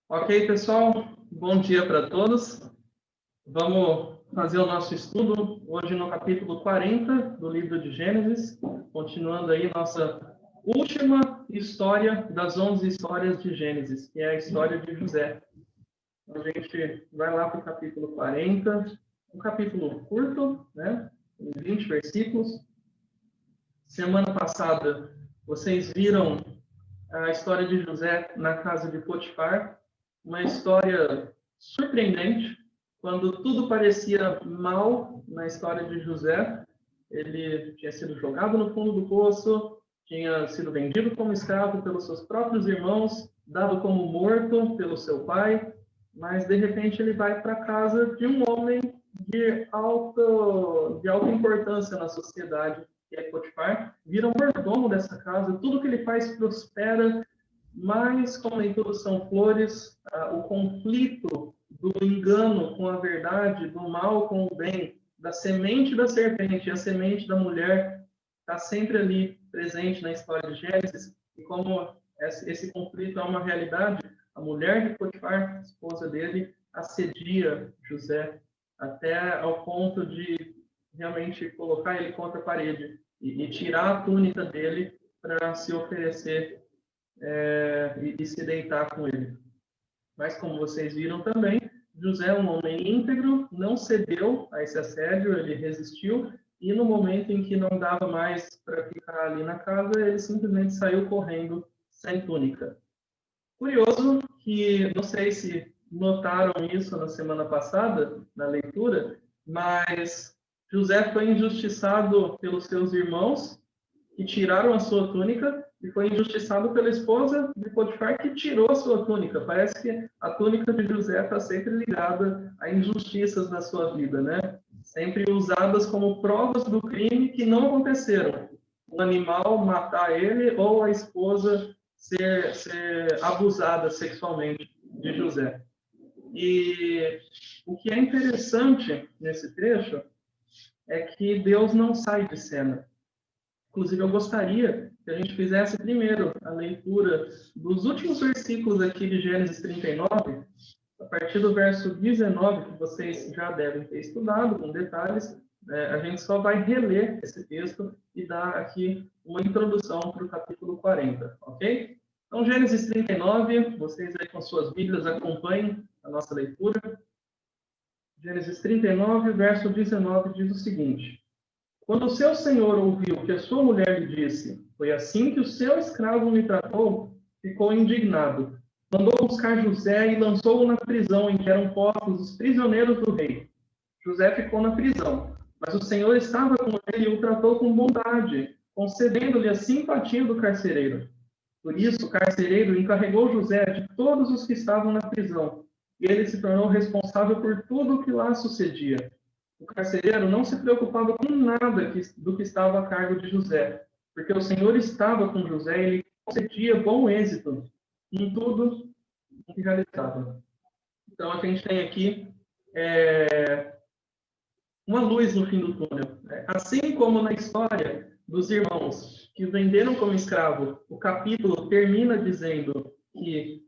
Ok, pessoal? Bom dia para todos. Vamos fazer o nosso estudo hoje no capítulo 40 do livro de Gênesis, continuando aí nossa última história das 11 histórias de Gênesis, que é a história de José. A gente vai lá para o capítulo 40, um capítulo curto, né? 20 versículos. Semana passada, vocês viram a história de José na casa de Potifar, uma história surpreendente, quando tudo parecia mal na história de José. Ele tinha sido jogado no fundo do poço, tinha sido vendido como escravo pelos seus próprios irmãos, dado como morto pelo seu pai, mas de repente ele vai para a casa de um homem de alta importância na sociedade, que é Potifar, vira um mordomo dessa casa, tudo que ele faz prospera, mas como nem tudo são flores, o conflito do engano com a verdade, do mal com o bem, da semente da serpente e a semente da mulher está sempre ali presente na história de Gênesis, e como esse conflito é uma realidade, a mulher de Potifar, esposa dele, assedia José até ao ponto de realmente colocar ele contra a parede e tirar a túnica dele para se oferecer e se deitar com ele. Mas, como vocês viram também, José é um homem íntegro, não cedeu a esse assédio, ele resistiu, e no momento em que não dava mais para ficar ali na casa, ele simplesmente saiu correndo sem túnica. Curioso que, não sei se notaram isso na semana passada, na leitura, mas José foi injustiçado pelos seus irmãos, que tiraram a sua túnica, e foi injustiçado pela esposa de Potifar, que tirou a sua túnica. Parece que a túnica de José está sempre ligada a injustiças na sua vida, né? Sempre usadas como provas do crime que não aconteceram. O animal matar ele ou a esposa ser abusada sexualmente de José. E o que é interessante nesse trecho é que Deus não sai de cena. Inclusive, eu gostaria que a gente fizesse primeiro a leitura dos últimos versículos aqui de Gênesis 39, a partir do verso 19, que vocês já devem ter estudado com detalhes. A gente só vai reler esse texto e dar aqui uma introdução para o capítulo 40, ok? Então, Gênesis 39, vocês aí com suas Bíblias acompanhem a nossa leitura. Gênesis 39, verso 19, diz o seguinte: Quando o seu senhor ouviu que a sua mulher lhe disse, foi assim que o seu escravo me tratou, ficou indignado. Mandou buscar José e lançou-o na prisão em que eram postos os prisioneiros do rei. José ficou na prisão, mas o Senhor estava com ele e o tratou com bondade, concedendo-lhe a simpatia do carcereiro. Por isso, o carcereiro encarregou José de todos os que estavam na prisão, e ele se tornou responsável por tudo o que lá sucedia. O carcereiro não se preocupava com nada do que estava a cargo de José, porque o Senhor estava com José e ele concedia bom êxito em tudo o que realizava. Então, a gente tem aqui uma luz no fim do túnel. Assim como na história dos irmãos que venderam como escravo, o capítulo termina dizendo que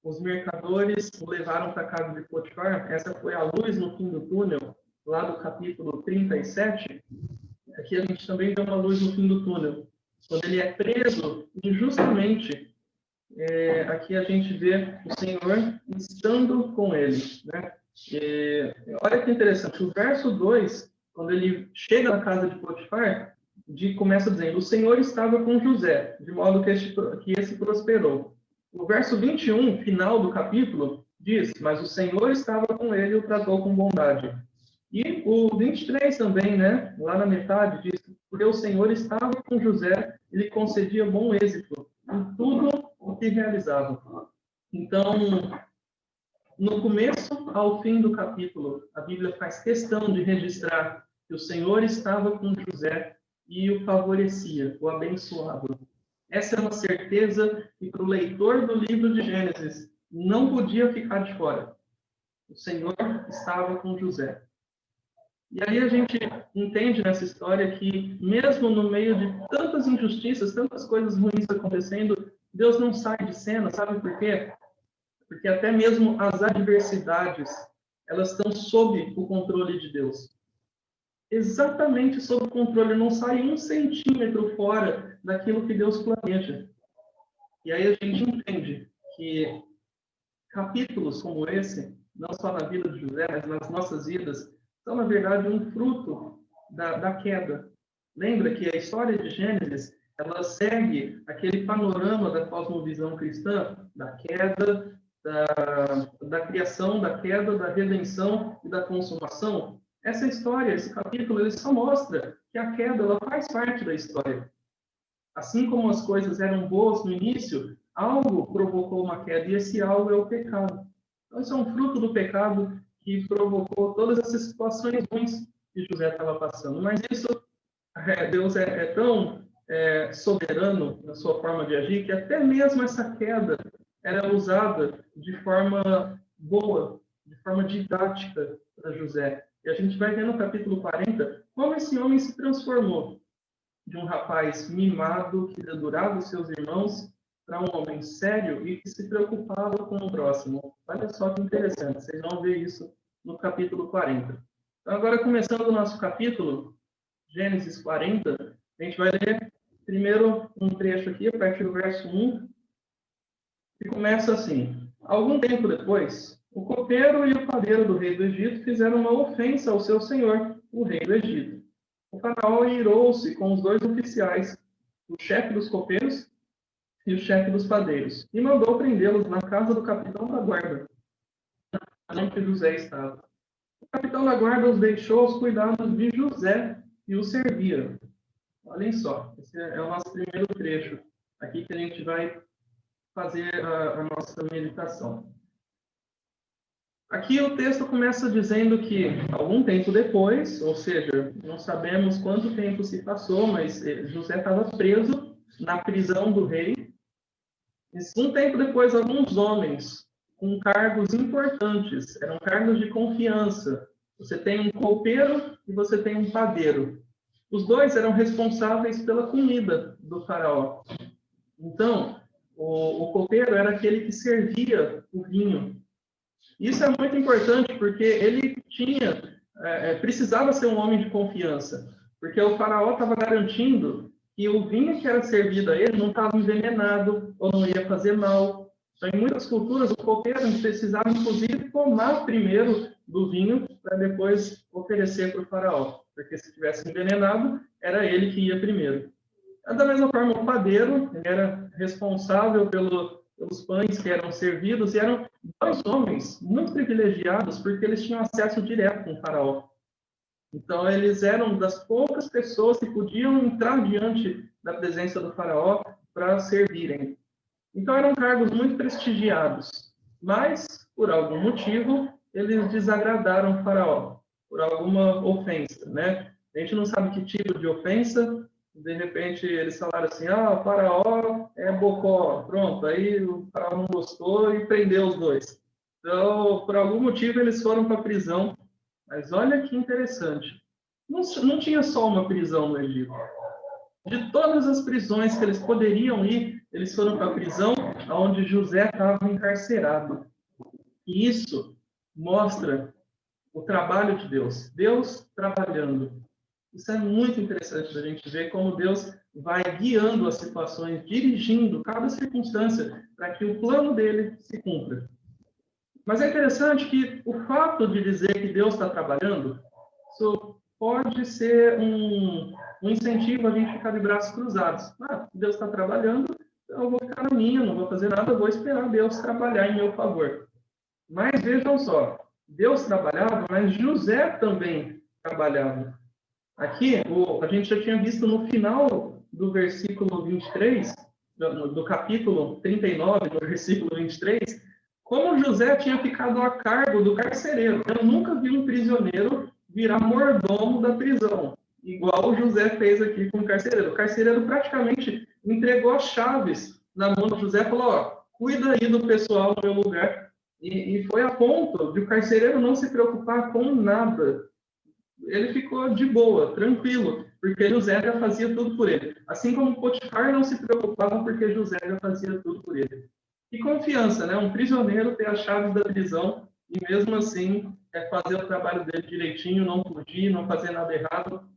os mercadores o levaram para a casa de Potifar. Essa foi a luz no fim do túnel, lá do capítulo 37. Aqui a gente também vê uma luz no fim do túnel. Quando ele é preso injustamente, aqui a gente vê o Senhor estando com ele, né? Olha que interessante, o verso 2, quando ele chega na casa de Potifar, começa dizendo: o Senhor estava com José, de modo que esse prosperou. O verso 21, final do capítulo, diz: mas o Senhor estava com ele e o tratou com bondade. E o 23 também, né, lá na metade, diz: porque o Senhor estava com José, ele concedia bom êxito em tudo o que realizava. Então, no começo ao fim do capítulo, a Bíblia faz questão de registrar que o Senhor estava com José e o favorecia, o abençoava. Essa é uma certeza que para o leitor do livro de Gênesis não podia ficar de fora. O Senhor estava com José. E aí a gente entende nessa história que, mesmo no meio de tantas injustiças, tantas coisas ruins acontecendo, Deus não sai de cena, sabe por quê? porque até mesmo as adversidades, elas estão sob o controle de Deus. Exatamente sob o controle, não sai 1 centímetro fora daquilo que Deus planeja. E aí a gente entende que capítulos como esse, não só na vida de José, mas nas nossas vidas, são, na verdade, um fruto da queda. Lembra que a história de Gênesis, ela segue aquele panorama da cosmovisão cristã, da queda, da criação, da queda, da redenção e da consumação. Essa história, esse capítulo, ele só mostra que a queda, ela faz parte da história. Assim como as coisas eram boas no início, algo provocou uma queda, e esse algo é o pecado. Então, isso é um fruto do pecado que provocou todas essas situações ruins que José estava passando. Mas isso, Deus é tão soberano na sua forma de agir, que até mesmo essa queda era usada de forma boa, de forma didática para José. E a gente vai ver no capítulo 40 como esse homem se transformou de um rapaz mimado que dedurava os seus irmãos para um homem sério e que se preocupava com o próximo. Olha só que interessante, vocês vão ver isso no capítulo 40. Então, agora, começando o nosso capítulo, Gênesis 40, a gente vai ler primeiro um trecho aqui, a partir do verso 1, que começa assim: Algum tempo depois, o copeiro e o padeiro do rei do Egito fizeram uma ofensa ao seu senhor, o rei do Egito. O faraó irou-se com os 2 oficiais, o chefe dos copeiros e o chefe dos padeiros, e mandou prendê-los na casa do capitão da guarda, onde José estava. O capitão da guarda os deixou aos cuidados de José e os servia. Olhem só, esse é o nosso primeiro trecho aqui que a gente vai fazer a nossa meditação. Aqui o texto começa dizendo que, algum tempo depois, ou seja, não sabemos quanto tempo se passou, mas José estava preso na prisão do rei. E um tempo depois, alguns homens com cargos importantes, eram cargos de confiança. Você tem um copeiro e você tem um padeiro. Os 2 eram responsáveis pela comida do faraó. Então, o copeiro era aquele que servia o vinho. Isso é muito importante porque ele precisava ser um homem de confiança, porque o faraó estava garantindo que o vinho que era servido a ele não estava envenenado ou não ia fazer mal. Então, em muitas culturas, o copeiro precisava, inclusive, tomar primeiro do vinho para depois oferecer para o faraó, porque se tivesse envenenado, era ele que ia primeiro. Da mesma forma, o padeiro era responsável pelos pães que eram servidos, e eram 2 homens muito privilegiados, porque eles tinham acesso direto com o faraó. Então, eles eram das poucas pessoas que podiam entrar diante da presença do faraó para servirem. Então, eram cargos muito prestigiados, mas, por algum motivo, eles desagradaram o faraó, por alguma ofensa, né? A gente não sabe que tipo de ofensa. De repente, eles falaram assim: o faraó é bocó. Pronto, aí o faraó não gostou e prendeu os 2. Então, por algum motivo, eles foram para a prisão. Mas olha que interessante. Não tinha só uma prisão no Egito. De todas as prisões que eles poderiam ir, eles foram para a prisão onde José estava encarcerado. E isso mostra o trabalho de Deus. Deus trabalhando. Isso é muito interessante a gente ver como Deus vai guiando as situações, dirigindo cada circunstância para que o plano dele se cumpra. Mas é interessante que o fato de dizer que Deus está trabalhando, isso pode ser um incentivo a gente ficar de braços cruzados. Deus está trabalhando, eu vou ficar na minha, não vou fazer nada, vou esperar Deus trabalhar em meu favor. Mas vejam só, Deus trabalhava, mas José também trabalhava. Aqui, a gente já tinha visto no final do versículo 23, do capítulo 39, no versículo 23, como José tinha ficado a cargo do carcereiro. Eu nunca vi um prisioneiro virar mordomo da prisão, igual o José fez aqui com o carcereiro. O carcereiro praticamente entregou as chaves na mão de José e falou: cuida aí do pessoal no meu lugar. E foi a ponto de o carcereiro não se preocupar com nada. Ele ficou de boa, tranquilo, porque José já fazia tudo por ele. Assim como Potifar não se preocupava porque José já fazia tudo por ele. Que confiança, né? Um prisioneiro ter as chaves da prisão e mesmo assim fazer o trabalho dele direitinho, não fugir, não fazer nada errado.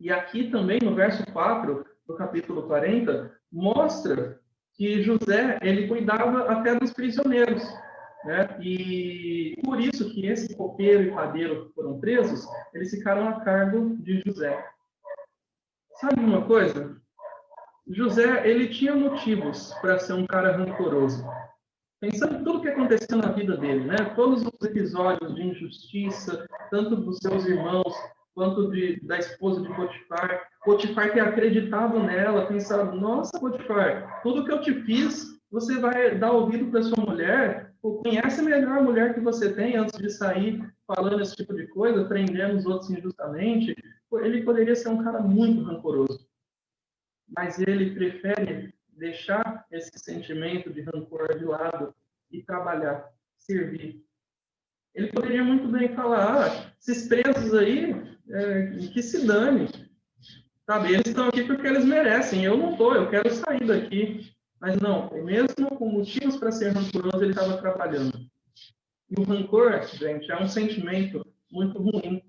E aqui também, no verso 4 do capítulo 40, mostra que José, ele cuidava até dos prisioneiros, né? E por isso que esse copeiro e padeiro que foram presos, eles ficaram a cargo de José. Sabe uma coisa? José, ele tinha motivos para ser um cara rancoroso. Pensando em tudo que aconteceu na vida dele, né? Todos os episódios de injustiça, tanto dos seus irmãos, quanto da esposa de Potifar. Potifar ter acreditado nela, pensado, nossa, Potifar, tudo que eu te fiz, você vai dar ouvido para sua mulher? Conhece a melhor mulher que você tem antes de sair falando esse tipo de coisa, prendendo os outros injustamente? Ele poderia ser um cara muito rancoroso. Mas ele prefere deixar esse sentimento de rancor de lado e trabalhar, servir. Ele poderia muito bem falar, esses presos aí, que se dane. Sabe, eles estão aqui porque eles merecem, eu não estou, eu quero sair daqui. Mas não, mesmo com motivos para ser rancoroso, ele estava trabalhando. E o rancor, gente, é um sentimento muito ruim.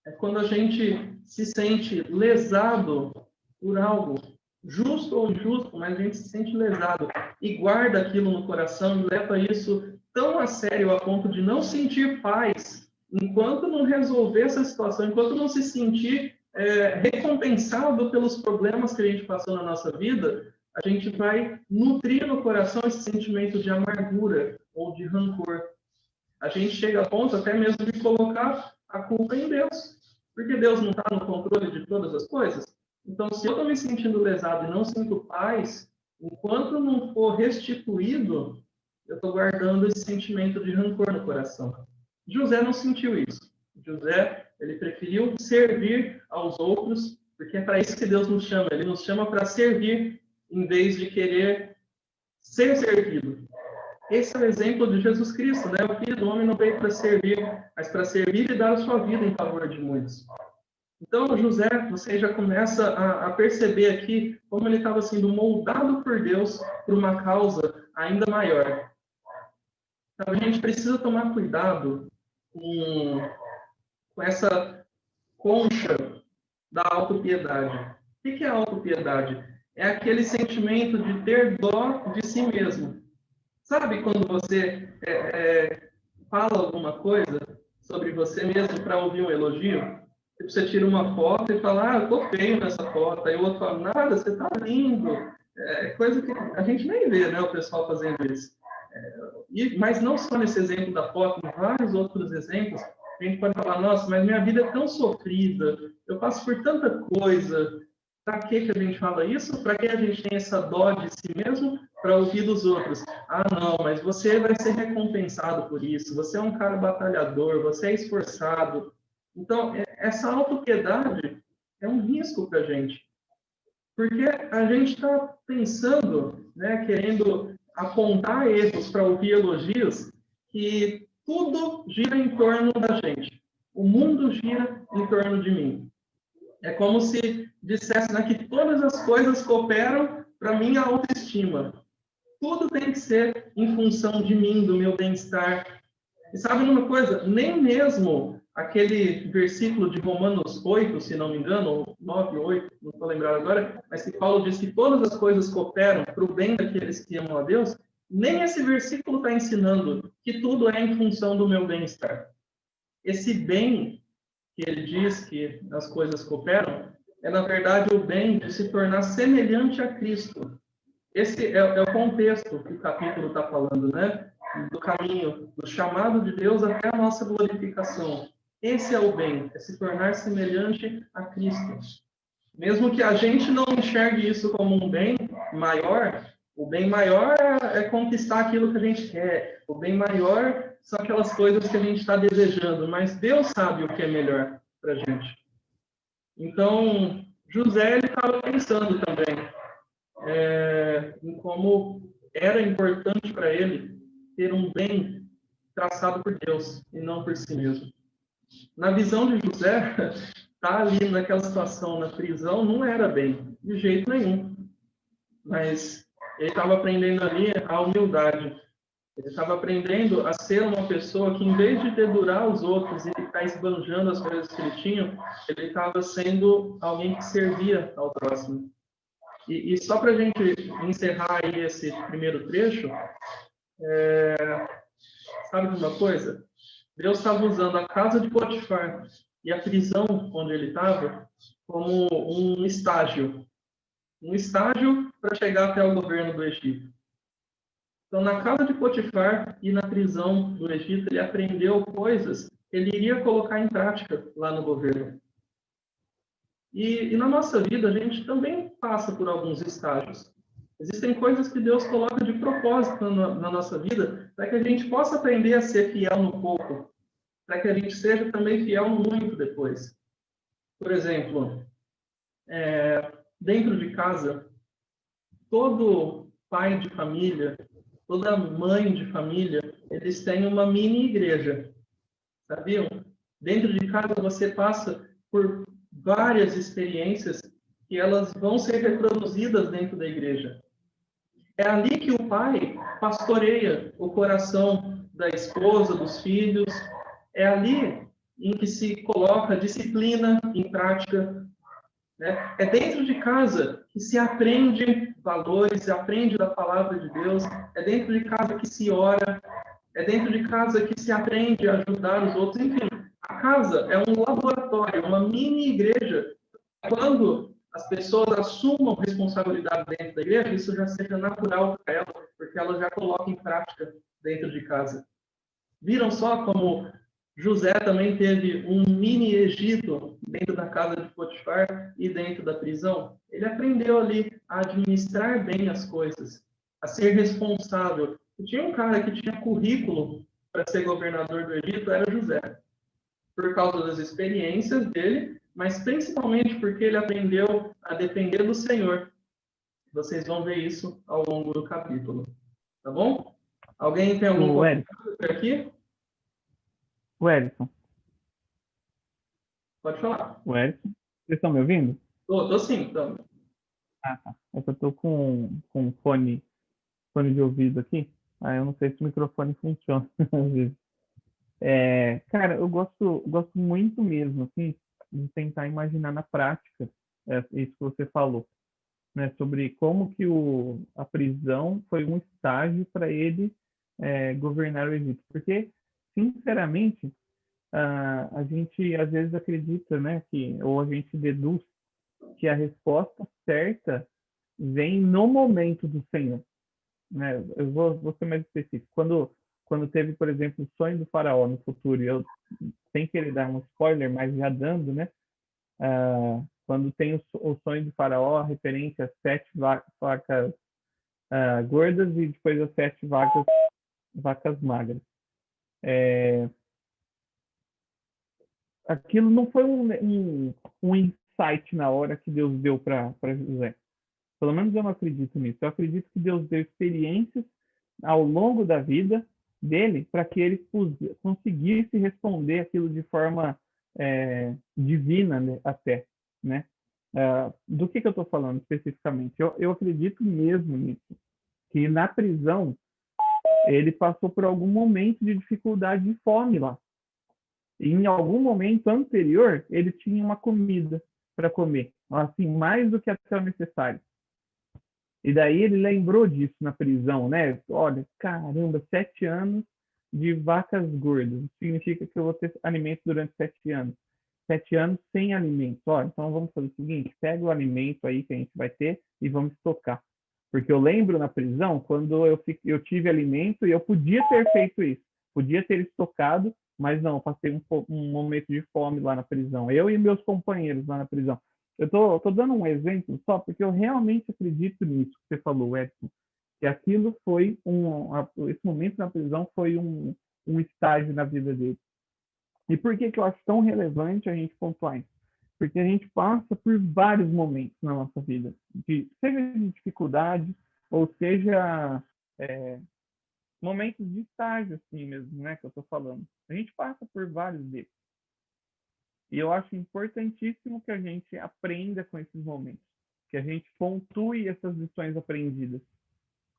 É quando a gente se sente lesado por algo, justo ou injusto, mas a gente se sente lesado e guarda aquilo no coração e leva isso tão a sério a ponto de não sentir paz enquanto não resolver essa situação, enquanto não se sentir recompensado pelos problemas que a gente passou na nossa vida, a gente vai nutrir no coração esse sentimento de amargura ou de rancor. A gente chega a ponto até mesmo de colocar a culpa em Deus, porque Deus não está no controle de todas as coisas. Então, se eu estou me sentindo lesado e não sinto paz, enquanto não for restituído, eu estou guardando esse sentimento de rancor no coração. José não sentiu isso. José, ele preferiu servir aos outros, porque é para isso que Deus nos chama. Ele nos chama para servir, em vez de querer ser servido. Esse é o exemplo de Jesus Cristo, né? O Filho do Homem não veio para servir, mas para servir e dar a sua vida em favor de muitos. Então, José, você já começa a perceber aqui como ele estava sendo moldado por Deus para uma causa ainda maior. Então, a gente precisa tomar cuidado com essa concha da autopiedade. O que é a autopiedade? É aquele sentimento de ter dó de si mesmo. Sabe quando você fala alguma coisa sobre você mesmo para ouvir um elogio? Você tira uma foto e fala, eu tô feio nessa foto. Aí o outro fala, nada, você tá lindo. É coisa que a gente nem vê, né, o pessoal fazendo isso. Mas não só nesse exemplo da foto, em vários outros exemplos, a gente pode falar, nossa, mas minha vida é tão sofrida, eu passo por tanta coisa. Para que a gente fala isso? Para que a gente tem essa dó de si mesmo? Para ouvir dos outros. Ah, não, mas você vai ser recompensado por isso. Você é um cara batalhador, você é esforçado. Então, essa autopiedade é um risco para a gente. Porque a gente está pensando, né, querendo apontar erros para ouvir elogios, que tudo gira em torno da gente. O mundo gira em torno de mim. É como se dissesse, né, que todas as coisas cooperam para minha autoestima. Tudo tem que ser em função de mim, do meu bem-estar. E sabe uma coisa? Nem mesmo aquele versículo de Romanos 8, se não me engano, ou 9, 8, não estou lembrado agora, mas que Paulo diz que todas as coisas cooperam para o bem daqueles que amam a Deus, nem esse versículo está ensinando que tudo é em função do meu bem-estar. Esse bem que ele diz que as coisas cooperam, é na verdade o bem de se tornar semelhante a Cristo. Esse é o contexto que o capítulo está falando, né? Do caminho, do chamado de Deus até a nossa glorificação. Esse é o bem, é se tornar semelhante a Cristo. Mesmo que a gente não enxergue isso como um bem maior, o bem maior é conquistar aquilo que a gente quer. O bem maior são aquelas coisas que a gente está desejando, mas Deus sabe o que é melhor para a gente. Então, José estava pensando também em como era importante para ele ter um bem traçado por Deus e não por si mesmo. Na visão de José, estar ali naquela situação, na prisão, não era bem, de jeito nenhum. Mas Ele estava aprendendo ali a humildade. Ele estava aprendendo a ser uma pessoa que, em vez de dedurar os outros e ficar esbanjando as coisas que ele tinha, ele estava sendo alguém que servia ao próximo. E só para a gente encerrar aí esse primeiro trecho, sabe de uma coisa? Deus estava usando a casa de Potifar e a prisão onde ele estava como um estágio para chegar até o governo do Egito. Então, na casa de Potifar e na prisão do Egito, ele aprendeu coisas que ele iria colocar em prática lá no governo. E na nossa vida, a gente também passa por alguns estágios. Existem coisas que Deus coloca de propósito na nossa vida para que a gente possa aprender a ser fiel no pouco, para que a gente seja também fiel no muito depois. Por exemplo, dentro de casa, todo pai de família, toda mãe de família, eles têm uma mini igreja, sabiam? Dentro de casa você passa por várias experiências que elas vão ser reproduzidas dentro da igreja. É ali que o pai pastoreia o coração da esposa, dos filhos. É ali em que se coloca a disciplina em prática, né? É dentro de casa que se aprende valores, se aprende da palavra de Deus. É dentro de casa que se ora. É dentro de casa que se aprende a ajudar os outros. Enfim, a casa é um laboratório, uma mini igreja. Quando as pessoas assumam responsabilidade dentro da igreja, isso já seja natural para elas, porque elas já colocam em prática dentro de casa. Viram só como José também teve um mini Egito dentro da casa de Potifar e dentro da prisão? Ele aprendeu ali a administrar bem as coisas, a ser responsável. E tinha um cara que tinha currículo para ser governador do Egito, era José, por causa das experiências dele, mas principalmente porque ele aprendeu a depender do Senhor. Vocês vão ver isso ao longo do capítulo. Tá bom? Alguém tem algum comentário por aqui? O Edson. Pode falar. O Edson. Vocês estão me ouvindo? Tô sim, então. Ah, tá. É que eu tô com fone de ouvido aqui. Eu não sei se o microfone funciona às vezes. Cara, eu gosto muito mesmo, assim, de tentar imaginar na prática isso que você falou, né? Sobre como que a prisão foi um estágio para ele governar o Egito. Porque, sinceramente, a gente às vezes acredita, né, ou a gente deduz que a resposta certa vem no momento do Senhor, né? Eu vou ser mais específico. Quando teve, por exemplo, o sonho do faraó no futuro, e eu sem querer dar um spoiler, mas já dando, né? Quando tem o sonho do faraó, referente às 7 vacas gordas e depois as 7 vacas magras. Aquilo não foi um insight na hora que Deus deu para José. Pelo menos eu não acredito nisso. Eu acredito que Deus deu experiências ao longo da vida dele para que ele conseguisse responder aquilo de forma divina, né, até, né? Do que eu estou falando especificamente? Eu acredito mesmo nisso, que na prisão ele passou por algum momento de dificuldade de fome lá. E em algum momento anterior ele tinha uma comida para comer, assim, mais do que até o necessário. E daí ele lembrou disso na prisão, né? Olha, caramba, 7 anos de vacas gordas. Significa que eu vou ter alimento durante 7 anos. 7 anos sem alimento. Ó, então vamos fazer o seguinte: pega o alimento aí que a gente vai ter e vamos estocar. Porque eu lembro na prisão, quando eu tive alimento e eu podia ter feito isso. Podia ter estocado, mas não, eu passei um momento de fome lá na prisão. Eu e meus companheiros lá na prisão. Eu tô dando um exemplo só porque eu realmente acredito nisso que você falou, Edson, que aquilo foi esse momento na prisão foi um estágio na vida dele. E por que eu acho tão relevante a gente pontuar isso? Porque a gente passa por vários momentos na nossa vida, seja de dificuldade ou seja momentos de estágio, assim mesmo, né, que eu estou falando. A gente passa por vários deles. E eu acho importantíssimo que a gente aprenda com esses momentos, que a gente pontue essas lições aprendidas,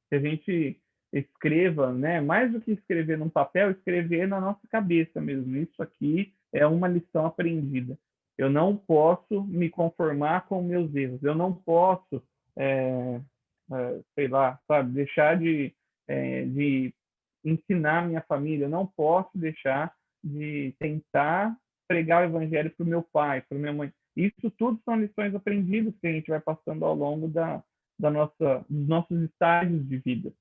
Que a gente escreva, né? Mais do que escrever num papel, escrever na nossa cabeça mesmo. Isso aqui é uma lição aprendida. Eu não posso me conformar com meus erros. Eu não posso, sei lá, sabe, deixar de ensinar minha família. Eu não posso deixar de tentar pregar o evangelho para o meu pai, para minha mãe. Isso tudo são lições aprendidas que a gente vai passando ao longo dos nossos estágios de vida.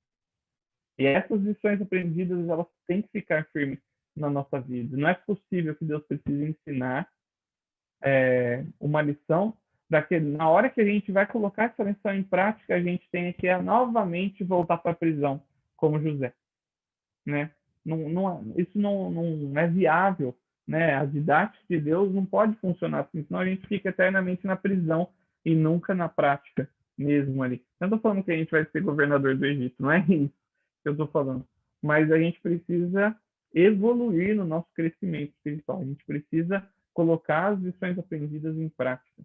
E essas lições aprendidas, elas têm que ficar firmes na nossa vida. Não é possível que Deus precise ensinar uma lição para que na hora que a gente vai colocar essa lição em prática, a gente tenha que novamente voltar para a prisão, como José, né? Isso não é viável, né? A didática de Deus não pode funcionar assim, senão a gente fica eternamente na prisão e nunca na prática mesmo ali. Não estou falando que a gente vai ser governador do Egito, não é isso que eu estou falando. Mas a gente precisa evoluir no nosso crescimento espiritual. A gente precisa colocar as lições aprendidas em prática.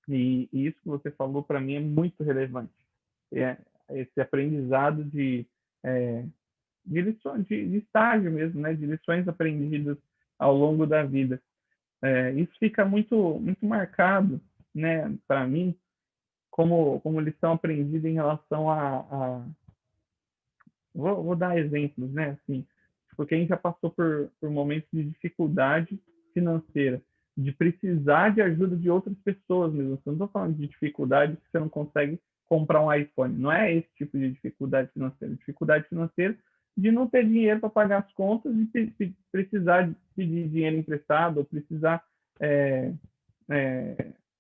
E isso que você falou para mim é muito relevante. Esse aprendizado de lições, de estágio mesmo, né? De lições aprendidas ao longo da vida. Isso fica muito, muito marcado, né? Para mim, como lição aprendida em relação vou dar exemplos, né? Assim, porque a gente já passou por momentos de dificuldade financeira, de precisar de ajuda de outras pessoas mesmo. Eu não estou falando de dificuldade que você não consegue comprar um iPhone. Não é esse tipo de dificuldade financeira. Dificuldade financeira de não ter dinheiro para pagar as contas e precisar de pedir dinheiro emprestado ou precisar,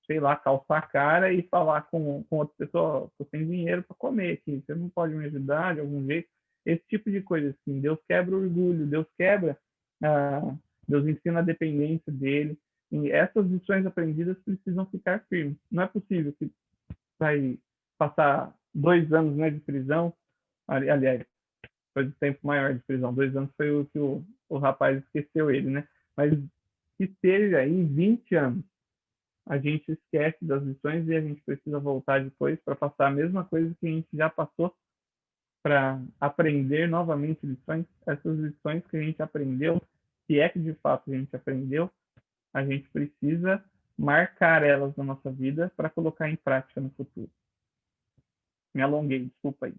sei lá, calçar a cara e falar com outra pessoa: "Eu tenho dinheiro para comer aqui, você não pode me ajudar de algum jeito?" Esse tipo de coisa assim. Deus quebra o orgulho, Deus ensina a dependência dele. E essas lições aprendidas precisam ficar firmes. Não é possível que vai passar 2 anos, né, de prisão. Aliás, foi de tempo maior de prisão. 2 anos foi o que o rapaz esqueceu ele, né? Mas que esteja aí 20 anos, a gente esquece das lições e a gente precisa voltar depois para passar a mesma coisa que a gente já passou, para aprender novamente lições. Essas lições que a gente aprendeu, se é que de fato a gente aprendeu, a gente precisa marcar elas na nossa vida para colocar em prática no futuro. Me alonguei, desculpa aí.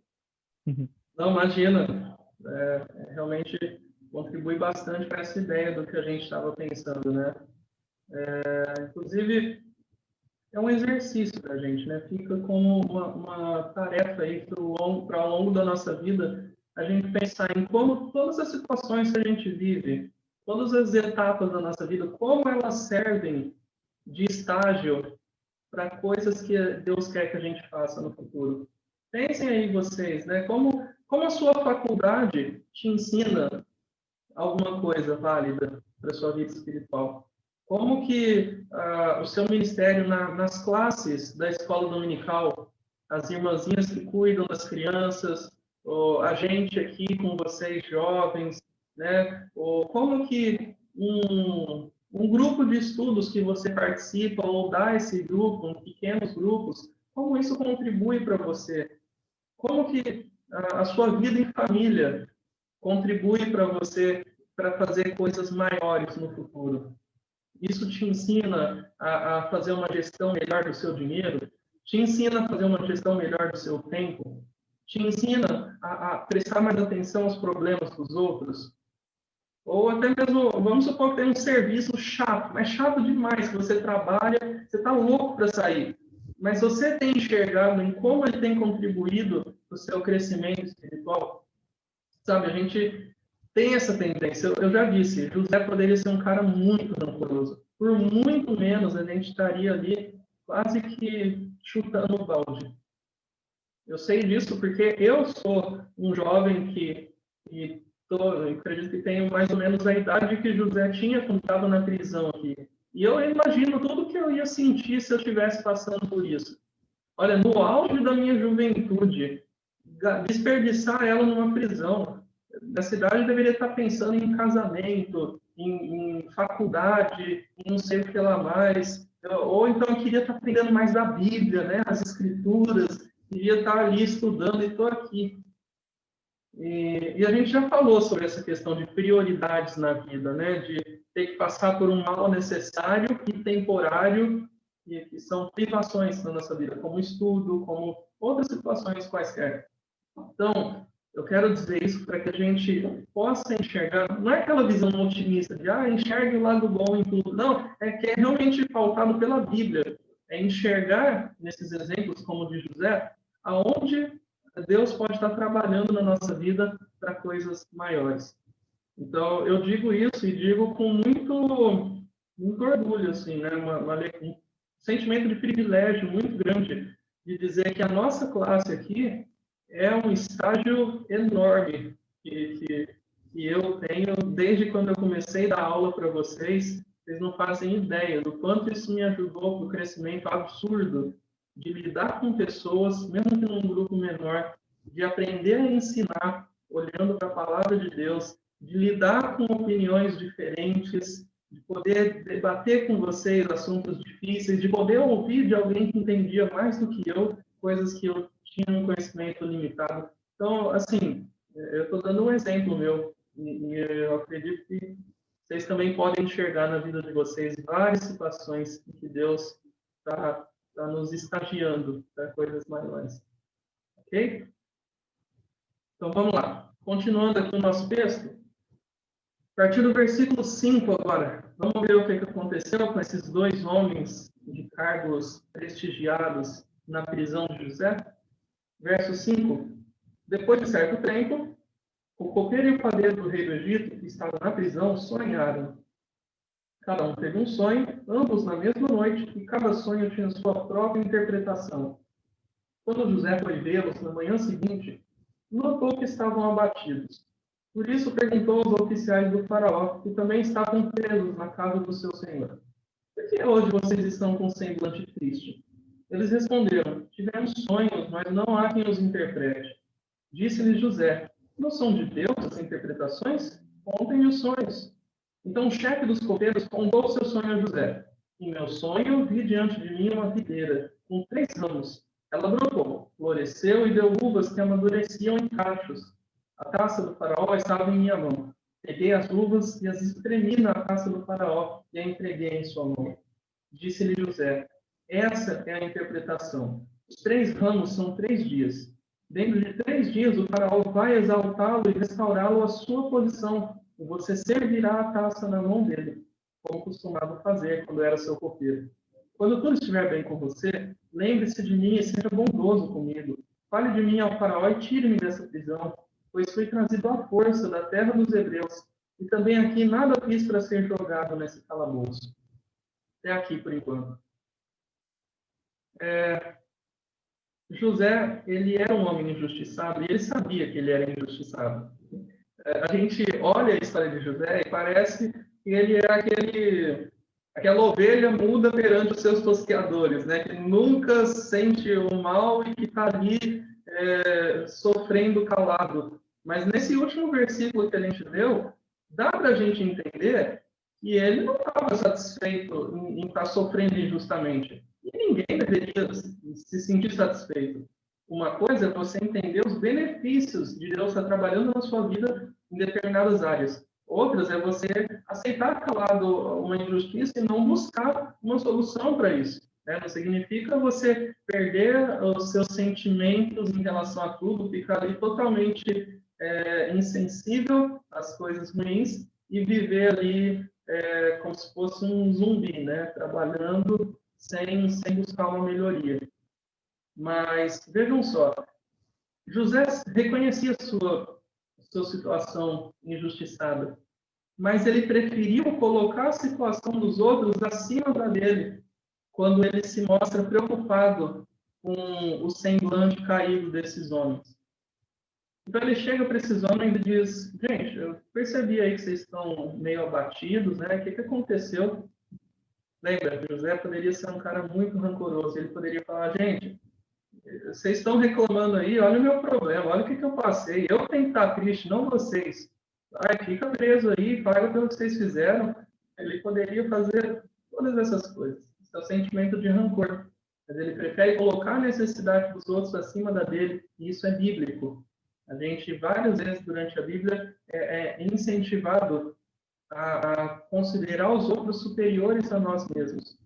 Não, imagina. Realmente contribui bastante para essa ideia do que a gente estava pensando, né? Inclusive, é um exercício para a gente, né? Fica como uma tarefa aí para ao longo da nossa vida a gente pensar em como todas as situações que a gente vive, todas as etapas da nossa vida, como elas servem de estágio para coisas que Deus quer que a gente faça no futuro. Pensem aí vocês, né? Como a sua faculdade te ensina alguma coisa válida para a sua vida espiritual? Como que o seu ministério nas classes da escola dominical, as irmãzinhas que cuidam das crianças, a gente aqui com vocês jovens, né? Como que um grupo de estudos que você participa ou dá esse grupo, pequenos grupos, como isso contribui para você? Como que a sua vida em família contribui para você para fazer coisas maiores no futuro? Isso te ensina a fazer uma gestão melhor do seu dinheiro? Te ensina a fazer uma gestão melhor do seu tempo? Te ensina a prestar mais atenção aos problemas dos outros? Ou até mesmo, vamos supor que tem um serviço chato, mas chato demais, que você trabalha, você está louco para sair. Mas você tem enxergado em como ele tem contribuído para o seu crescimento espiritual? Sabe, a gente tem essa tendência. Eu já disse, José poderia ser um cara muito rancoroso. Por muito menos, a gente estaria ali quase que chutando o balde. Eu sei disso porque eu sou um jovem eu acredito que tenho mais ou menos a idade que José tinha quando estava na prisão aqui. E eu imagino tudo o que eu ia sentir se eu estivesse passando por isso. Olha, no auge da minha juventude, desperdiçar ela numa prisão. Na cidade deveria estar pensando em casamento, em faculdade, em não sei o que lá mais. Ou então eu queria estar aprendendo mais da Bíblia, né? As Escrituras. queria estar ali estudando e estou aqui. E a gente já falou sobre essa questão de prioridades na vida, né? De ter que passar por um mal necessário e temporário, que são privações na nossa vida, como estudo, como outras situações quaisquer. Então, eu quero dizer isso para que a gente possa enxergar, não é aquela visão otimista de, enxergue o lado bom em tudo. Não, é que é realmente pautado pela Bíblia. É enxergar, nesses exemplos, como o de José, aonde Deus pode estar trabalhando na nossa vida para coisas maiores. Então, eu digo isso e digo com muito orgulho, assim, né? Um sentimento de privilégio muito grande de dizer que a nossa classe aqui é um estágio enorme que eu tenho desde quando eu comecei a dar aula para vocês. Vocês não fazem ideia do quanto isso me ajudou para o crescimento absurdo de lidar com pessoas, mesmo que num grupo menor, de aprender a ensinar olhando para a palavra de Deus, de lidar com opiniões diferentes, de poder debater com vocês assuntos difíceis, de poder ouvir de alguém que entendia mais do que eu, coisas que eu tinha um conhecimento limitado. Então, assim, eu estou dando um exemplo meu, e eu acredito que vocês também podem enxergar na vida de vocês várias situações em que Deus está nos estagiando para coisas maiores. Ok? Então, vamos lá. Continuando aqui o nosso texto, a partir do versículo 5 agora, vamos ver o que aconteceu com esses dois homens de cargos prestigiados na prisão de José. Verso 5. Depois de certo tempo, o copeiro e o padeiro do rei do Egito, que estavam na prisão, sonharam. Cada um teve um sonho, ambos na mesma noite, e cada sonho tinha sua própria interpretação. Quando José foi vê-los na manhã seguinte, notou que estavam abatidos. Por isso perguntou aos oficiais do faraó, que também estavam presos na casa do seu senhor: por que hoje vocês estão com um semblante triste? Eles responderam: tivemos sonhos, mas não há quem os interprete. Disse-lhe José: não são de Deus as interpretações? Contem os sonhos. Então o chefe dos copeiros contou seu sonho a José. Em meu sonho, vi diante de mim uma videira, com 3 ramos. Ela brotou, floresceu e deu uvas que amadureciam em cachos. A taça do faraó estava em minha mão. Peguei as uvas e as espremi na taça do faraó e a entreguei em sua mão. Disse-lhe José: essa é a interpretação. Os 3 ramos são 3 dias. Dentro de 3 dias, o faraó vai exaltá-lo e restaurá-lo à sua posição, e você servirá a taça na mão dele, como costumava fazer quando era seu copeiro. Quando tudo estiver bem com você, lembre-se de mim e seja bondoso comigo. Fale de mim ao faraó e tire-me dessa prisão, pois fui trazido à força da terra dos hebreus, e também aqui nada fiz para ser jogado nesse calabouço. Até aqui, por enquanto. José, ele era um homem injustiçado e ele sabia que ele era injustiçado. A gente olha a história de José e parece que ele é aquela ovelha muda perante os seus tosqueadores, né? Que nunca sente o mal e que está ali sofrendo calado. Mas nesse último versículo que a gente leu, dá para a gente entender que ele não estava satisfeito em estar sofrendo injustamente. E ninguém deveria se sentir satisfeito. Uma coisa é você entender os benefícios de Deus estar trabalhando na sua vida em determinadas áreas. Outras é você aceitar calado uma injustiça e não buscar uma solução para isso. Né? Não significa você perder os seus sentimentos em relação a tudo, ficar ali totalmente insensível às coisas ruins e viver ali como se fosse um zumbi, né? Trabalhando sem buscar uma melhoria. Mas vejam só, José reconhecia sua situação injustiçada, mas ele preferiu colocar a situação dos outros acima da dele, quando ele se mostra preocupado com o semblante caído desses homens. Então ele chega para esses homens e diz: gente, eu percebi aí que vocês estão meio abatidos, né? O que aconteceu? Lembra, José poderia ser um cara muito rancoroso. Ele poderia falar: gente, vocês estão reclamando aí, olha o meu problema, olha o que eu passei. Eu tenho que estar triste, não vocês. Fica preso aí, paga pelo que vocês fizeram. Ele poderia fazer todas essas coisas. Esse é o sentimento de rancor. mas ele prefere colocar a necessidade dos outros acima da dele, e isso é bíblico. A gente, várias vezes durante a Bíblia, é incentivado a considerar os outros superiores a nós mesmos,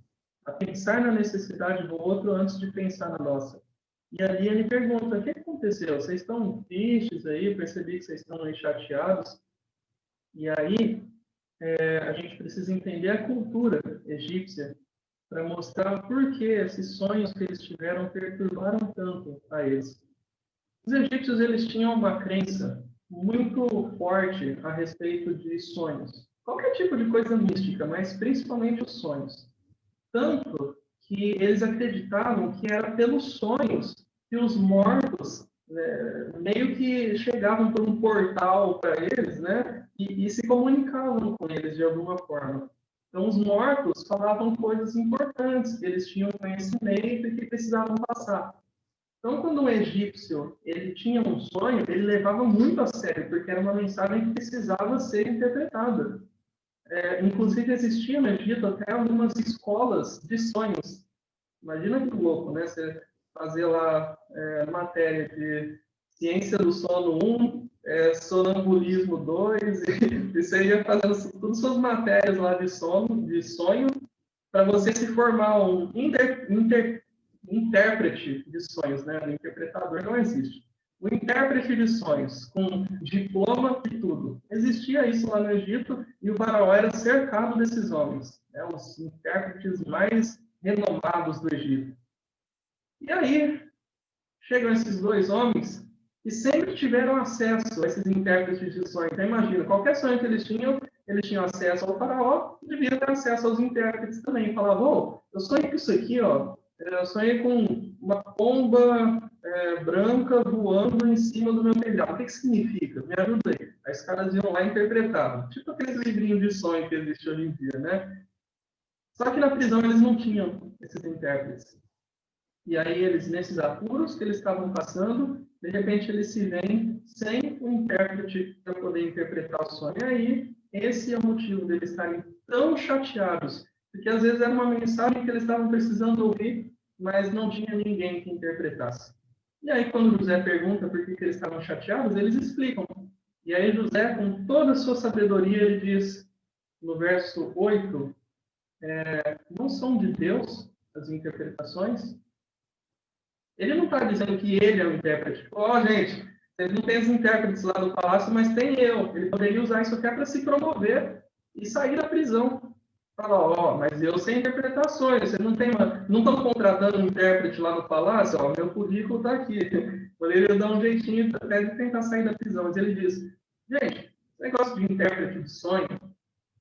a pensar na necessidade do outro antes de pensar na nossa. E ali ele pergunta, o que aconteceu? Vocês estão tristes aí? Percebi que vocês estão aí chateados. E aí a gente precisa entender a cultura egípcia para mostrar por que esses sonhos que eles tiveram perturbaram tanto a eles. Os egípcios eles tinham uma crença muito forte a respeito de sonhos. Qualquer tipo de coisa mística, mas principalmente os sonhos. Tanto que eles acreditavam que era pelos sonhos que os mortos meio que chegavam por um portal para eles, né? E se comunicavam com eles de alguma forma. Então, os mortos falavam coisas importantes, que eles tinham conhecimento e que precisavam passar. Então, quando um egípcio ele tinha um sonho, ele levava muito a sério, porque era uma mensagem que precisava ser interpretada. Inclusive, existia no Egito até algumas escolas de sonhos. Imagina que louco, né? Você fazer lá matéria de ciência do sono 1, sonambulismo 2, e você ia fazendo todas as suas matérias lá de sonho, para você se formar um intérprete de sonhos, né? O interpretador não existe. O intérprete de sonhos, com diploma e tudo. Existia isso lá no Egito e o faraó era cercado desses homens, né? Os intérpretes mais renomados do Egito. E aí, chegam esses dois homens e sempre tiveram acesso a esses intérpretes de sonho. Então, imagina, qualquer sonho que eles tinham acesso ao faraó, deviam ter acesso aos intérpretes também. Falavam, eu sonhei com isso aqui, ó. Eu sonhei com uma pomba branca voando em cima do meu telhado. O que significa? Me ajuda aí. Aí os caras iam lá e interpretavam. Tipo aqueles livrinhos de sonho que existem hoje em dia, né? Só que na prisão eles não tinham esses intérpretes. E aí eles, nesses apuros que eles estavam passando, de repente eles se veem sem um intérprete para poder interpretar o sonho. E aí, esse é o motivo deles estarem tão chateados, porque às vezes era uma mensagem que eles estavam precisando ouvir, mas não tinha ninguém que interpretasse. E aí, quando José pergunta por que eles estavam chateados, eles explicam. E aí José, com toda a sua sabedoria, ele diz, no verso 8, não são de Deus as interpretações? Ele não está dizendo que ele é o intérprete. Gente, vocês não têm os intérpretes lá do palácio, mas tem eu. Ele poderia usar isso aqui para se promover e sair da prisão. Fala, mas eu sei interpretações. Vocês não estão contratando um intérprete lá no palácio? Meu currículo está aqui. Poderia dar um jeitinho até de tentar sair da prisão. Mas ele diz, gente, esse negócio de intérprete de sonho,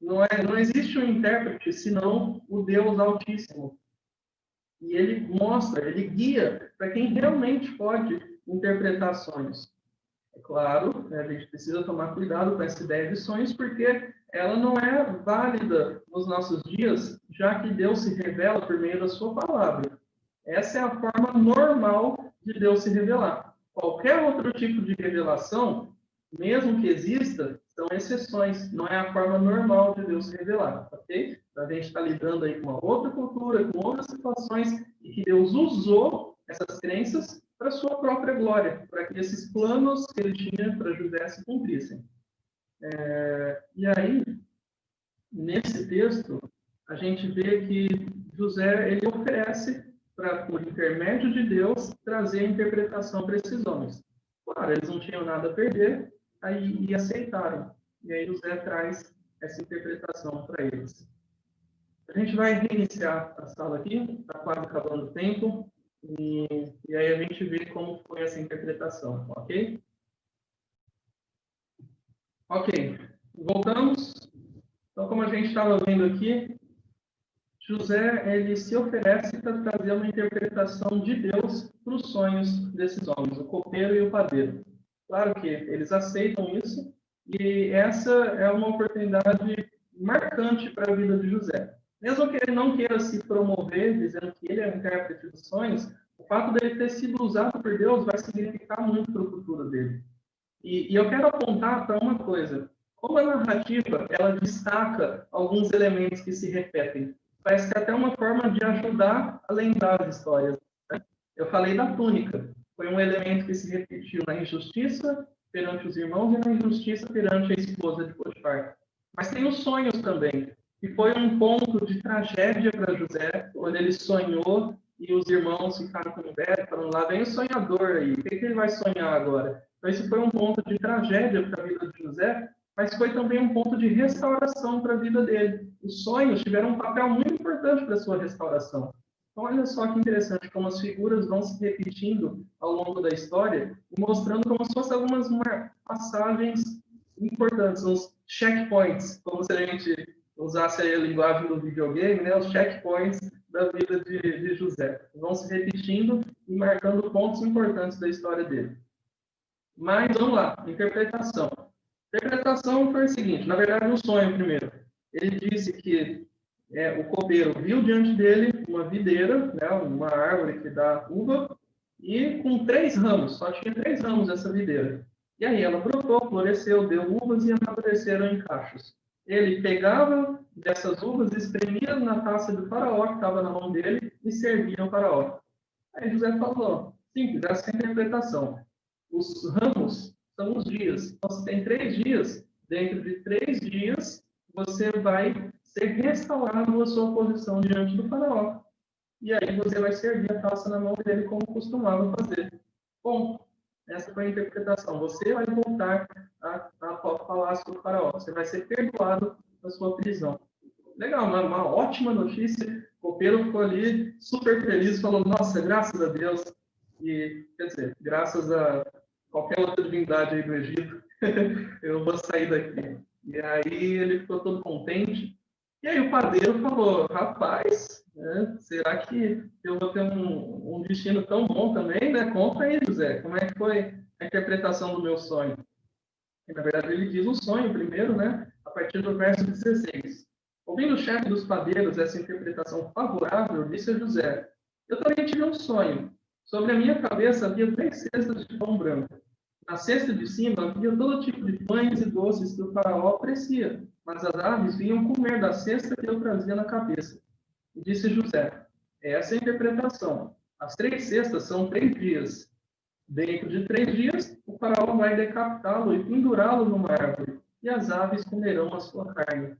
não existe um intérprete senão o Deus Altíssimo. E ele mostra, ele guia para quem realmente pode interpretar sonhos. É claro, né, a gente precisa tomar cuidado com essa ideia de sonhos, porque ela não é válida nos nossos dias, já que Deus se revela por meio da sua palavra. Essa é a forma normal de Deus se revelar. Qualquer outro tipo de revelação, mesmo que exista, são exceções, não é a forma normal de Deus se revelar, ok? Então, a gente está lidando aí com uma outra cultura, com outras situações, e que Deus usou essas crenças para a sua própria glória, para que esses planos que ele tinha para José se cumprissem. E aí, nesse texto, a gente vê que José ele oferece, por intermédio de Deus, trazer a interpretação para esses homens. Claro, eles não tinham nada a perder, e aceitaram. E aí José traz essa interpretação para eles. A gente vai reiniciar a sala aqui, está quase acabando o tempo, e aí a gente vê como foi essa interpretação, ok? Ok, voltamos. Então, como a gente estava vendo aqui, José ele se oferece para trazer uma interpretação de Deus para os sonhos desses homens, o copeiro e o padeiro. Claro que eles aceitam isso, e essa é uma oportunidade marcante para a vida de José. Mesmo que ele não queira se promover, dizendo que ele é o intérprete dos sonhos, o fato dele ter sido usado por Deus vai significar muito para o futuro dele. E eu quero apontar para uma coisa. Como a narrativa, ela destaca alguns elementos que se repetem. parece que é até uma forma de ajudar a lembrar as histórias, né? Eu falei da túnica. Foi um elemento que se repetiu na injustiça perante os irmãos e na injustiça perante a esposa de Potifar. Mas tem os sonhos também, que foi um ponto de tragédia para José, quando ele sonhou e os irmãos ficaram com inveja, falando, lá vem o sonhador aí, o que ele vai sonhar agora? Então, esse foi um ponto de tragédia para a vida de José, mas foi também um ponto de restauração para a vida dele. Os sonhos tiveram um papel muito importante para a sua restauração. Então, olha só que interessante como as figuras vão se repetindo ao longo da história e mostrando como se fossem algumas passagens importantes, uns checkpoints, como se a gente usasse a linguagem do videogame, né? Os checkpoints da vida de José. Vão se repetindo e marcando pontos importantes da história dele. Mas, vamos lá, interpretação. A interpretação foi o seguinte, na verdade, um sonho primeiro. Ele disse que o copeiro viu diante dele uma videira, né, uma árvore que dá uva, e com 3 ramos, só tinha 3 ramos essa videira. E aí ela brotou, floresceu, deu uvas e amadureceram em cachos. Ele pegava dessas uvas, espremia na taça do faraó, que estava na mão dele, e servia ao faraó. Aí José falou, simples, essa é a interpretação. Os ramos são os dias. Então, você tem 3 dias. Dentro de 3 dias, você vai ser restaurado a sua posição diante do faraó. E aí você vai servir a taça na mão dele como costumava fazer. Bom, essa foi a interpretação. Você vai voltar ao palácio do faraó. Você vai ser perdoado da sua prisão. Legal, uma ótima notícia. O copeiro ficou ali super feliz, falou, nossa, graças a Deus. E, quer dizer, graças a qualquer outra divindade aí do Egito, eu vou sair daqui. E aí ele ficou todo contente. E aí o padeiro falou, rapaz, né, será que eu vou ter um destino tão bom também, né? Conta aí, José, como é que foi a interpretação do meu sonho? E, na verdade, ele diz o sonho primeiro, né? A partir do verso 16. Ouvindo o chefe dos padeiros essa interpretação favorável, disse a José, eu também tive um sonho. Sobre a minha cabeça havia 3 cestas de pão branco. Na cesta de cima havia todo tipo de pães e doces que o faraó aprecia, mas as aves vinham comer da cesta que eu trazia na cabeça. E disse José, essa é a interpretação. As 3 cestas são 3 dias. Dentro de 3 dias, o faraó vai decapitá-lo e pendurá-lo numa árvore, e as aves comerão a sua carne.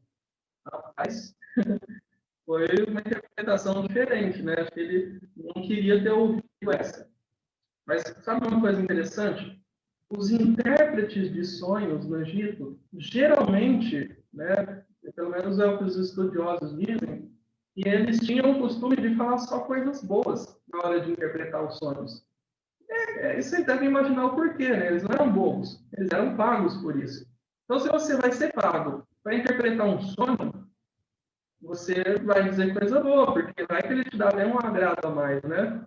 Rapaz, foi uma interpretação diferente, né? Acho que ele não queria ter ouvido essa. Mas sabe uma coisa interessante? Os intérpretes de sonhos no Egito, geralmente, né, pelo menos é o que os estudiosos dizem, que eles tinham o costume de falar só coisas boas na hora de interpretar os sonhos. Isso você deve imaginar o porquê, né? Eles não eram bobos, eles eram pagos por isso. Então, se você vai ser pago para interpretar um sonho, você vai dizer coisa boa, porque vai que ele te dá até um agrado a mais, né?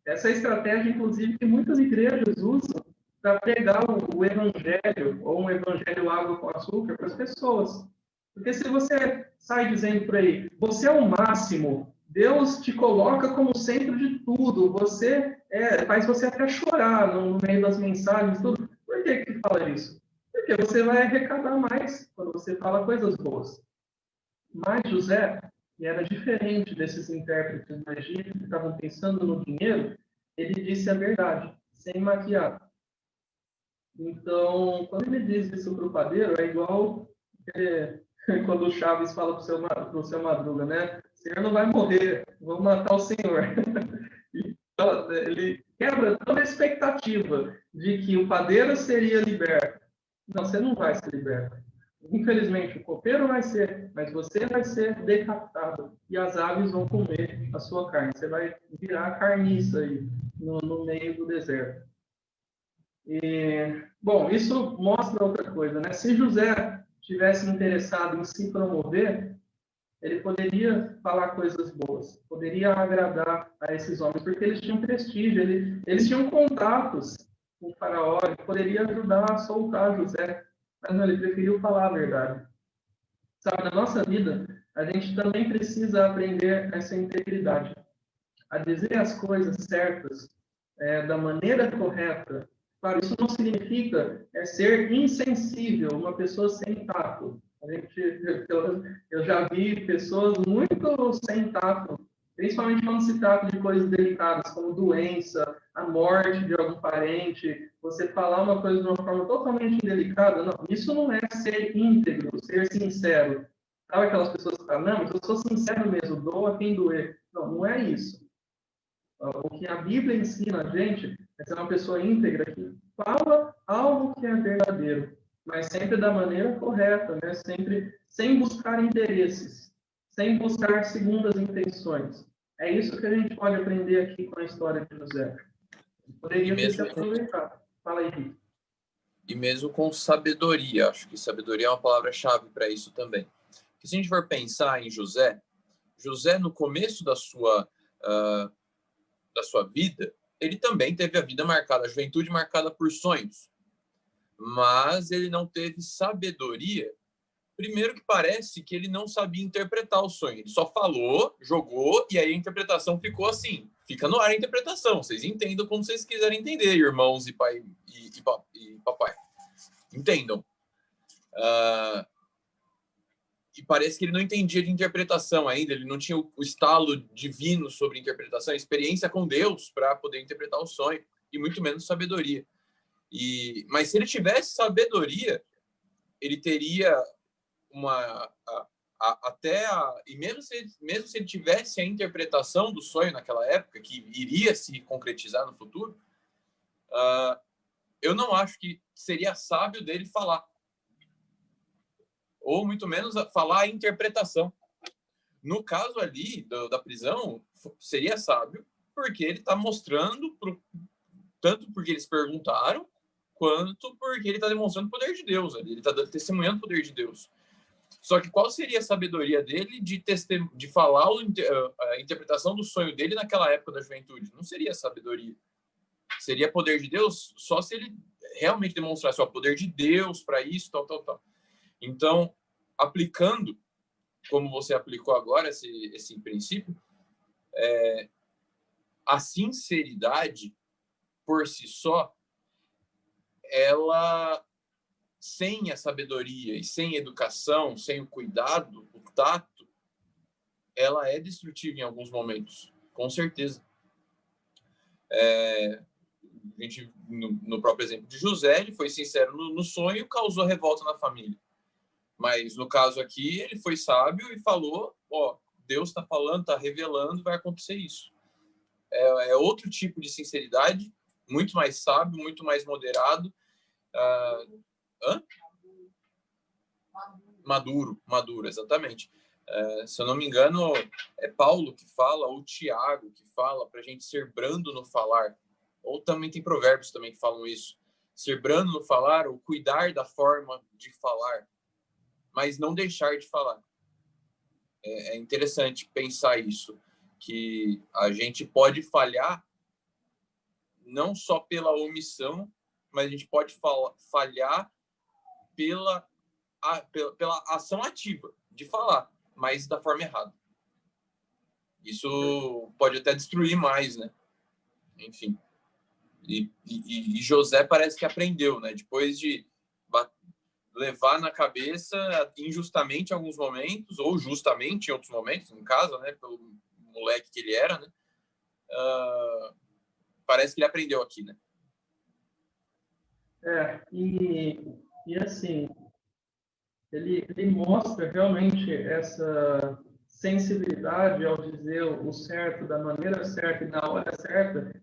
Essa é a estratégia, inclusive, que muitas igrejas usam para pregar o evangelho, ou um evangelho água com açúcar, para as pessoas. Porque se você sai dizendo por aí, você é o máximo, Deus te coloca como centro de tudo, faz você até chorar no meio das mensagens, tudo. Por que fala isso? Porque você vai arrecadar mais quando você fala coisas boas. Mas José, que era diferente desses intérpretes do Egito que estavam pensando no dinheiro, ele disse a verdade, sem maquiar. Então, quando ele diz isso para o padeiro, é igual quando o Chaves fala para o seu Madruga, né? O senhor não vai morrer, vou matar o senhor. Então, ele quebra toda a expectativa de que o padeiro seria liberto. Não, você não vai ser liberto. Infelizmente, o copeiro vai ser, mas você vai ser decapitado e as aves vão comer a sua carne. Você vai virar carniça aí no meio do deserto. Bom, isso mostra outra coisa, né? Se José tivesse interessado em se promover, ele poderia falar coisas boas, poderia agradar a esses homens, porque eles tinham prestígio, eles tinham contatos com o faraó, ele poderia ajudar a soltar José, mas não, ele preferiu falar a verdade. Sabe, na nossa vida, a gente também precisa aprender essa integridade, a dizer as coisas certas, da maneira correta. Claro, isso não significa ser insensível, uma pessoa sem tato. A Eu já vi pessoas muito sem tato, principalmente quando se trata de coisas delicadas, como doença, a morte de algum parente, você falar uma coisa de uma forma totalmente indelicada. Não, isso não é ser íntegro, ser sincero. Sabe aquelas pessoas que falam, não, mas eu sou sincero mesmo, dou a quem doer. Não, não é isso. O que a Bíblia ensina a gente é ser uma pessoa íntegra que fala algo que é verdadeiro, mas sempre da maneira correta, né? Sempre sem buscar interesses, sem buscar segundas intenções. É isso que a gente pode aprender aqui com a história de José. E Poderia ter se mesmo, aproveitado. Fala aí, Rick. e mesmo com sabedoria, acho que sabedoria é uma palavra-chave para isso também. Porque se a gente for pensar em José, no começo da sua vida, ele também teve a vida marcada, a juventude marcada por sonhos. Mas ele não teve sabedoria. Primeiro que parece que ele não sabia interpretar o sonho. Ele só falou, jogou, e aí a interpretação ficou assim. Fica no ar a interpretação. Vocês entendam como vocês quiserem entender, irmãos e pai e papai. Entendam. E parece que ele não entendia de interpretação ainda. Ele não tinha o estalo divino sobre interpretação, a experiência com Deus para poder interpretar o sonho, e muito menos sabedoria. Mas se ele tivesse sabedoria, ele teria e mesmo se ele tivesse a interpretação do sonho naquela época, que iria se concretizar no futuro, eu não acho que seria sábio dele falar, ou muito menos falar a interpretação. No caso ali da prisão, seria sábio, porque ele está mostrando, tanto porque eles perguntaram, quanto porque ele está demonstrando o poder de Deus. Ele está testemunhando o poder de Deus. Só que qual seria a sabedoria dele de falar a interpretação do sonho dele naquela época da juventude? Não seria sabedoria. Seria poder de Deus só se ele realmente demonstrasse o poder de Deus para isso, tal. Então, aplicando, como você aplicou agora, esse princípio, a sinceridade, por si só, ela, sem a sabedoria e sem a educação, sem o cuidado, o tato, ela é destrutiva em alguns momentos, com certeza. A gente, no próprio exemplo de José, ele foi sincero no sonho e causou revolta na família. Mas, no caso aqui, ele foi sábio e falou, Deus está falando, está revelando, vai acontecer isso. É outro tipo de sinceridade, muito mais sábio, muito mais moderado. Maduro, exatamente. Se eu não me engano, é Paulo que fala, ou Tiago que fala, para a gente ser brando no falar. Ou também tem provérbios também que falam isso. Ser brando no falar, ou cuidar da forma de falar, mas não deixar de falar. É interessante pensar isso, que a gente pode falhar não só pela omissão, mas a gente pode falhar pela ação ativa de falar, mas da forma errada. Isso pode até destruir mais, né? Enfim. E José parece que aprendeu, né? Depois de levar na cabeça injustamente em alguns momentos, ou justamente em outros momentos, no caso, né? Pelo moleque que ele era, né? Parece que ele aprendeu aqui, né? E assim, ele mostra realmente essa sensibilidade ao dizer o certo da maneira certa e na hora certa.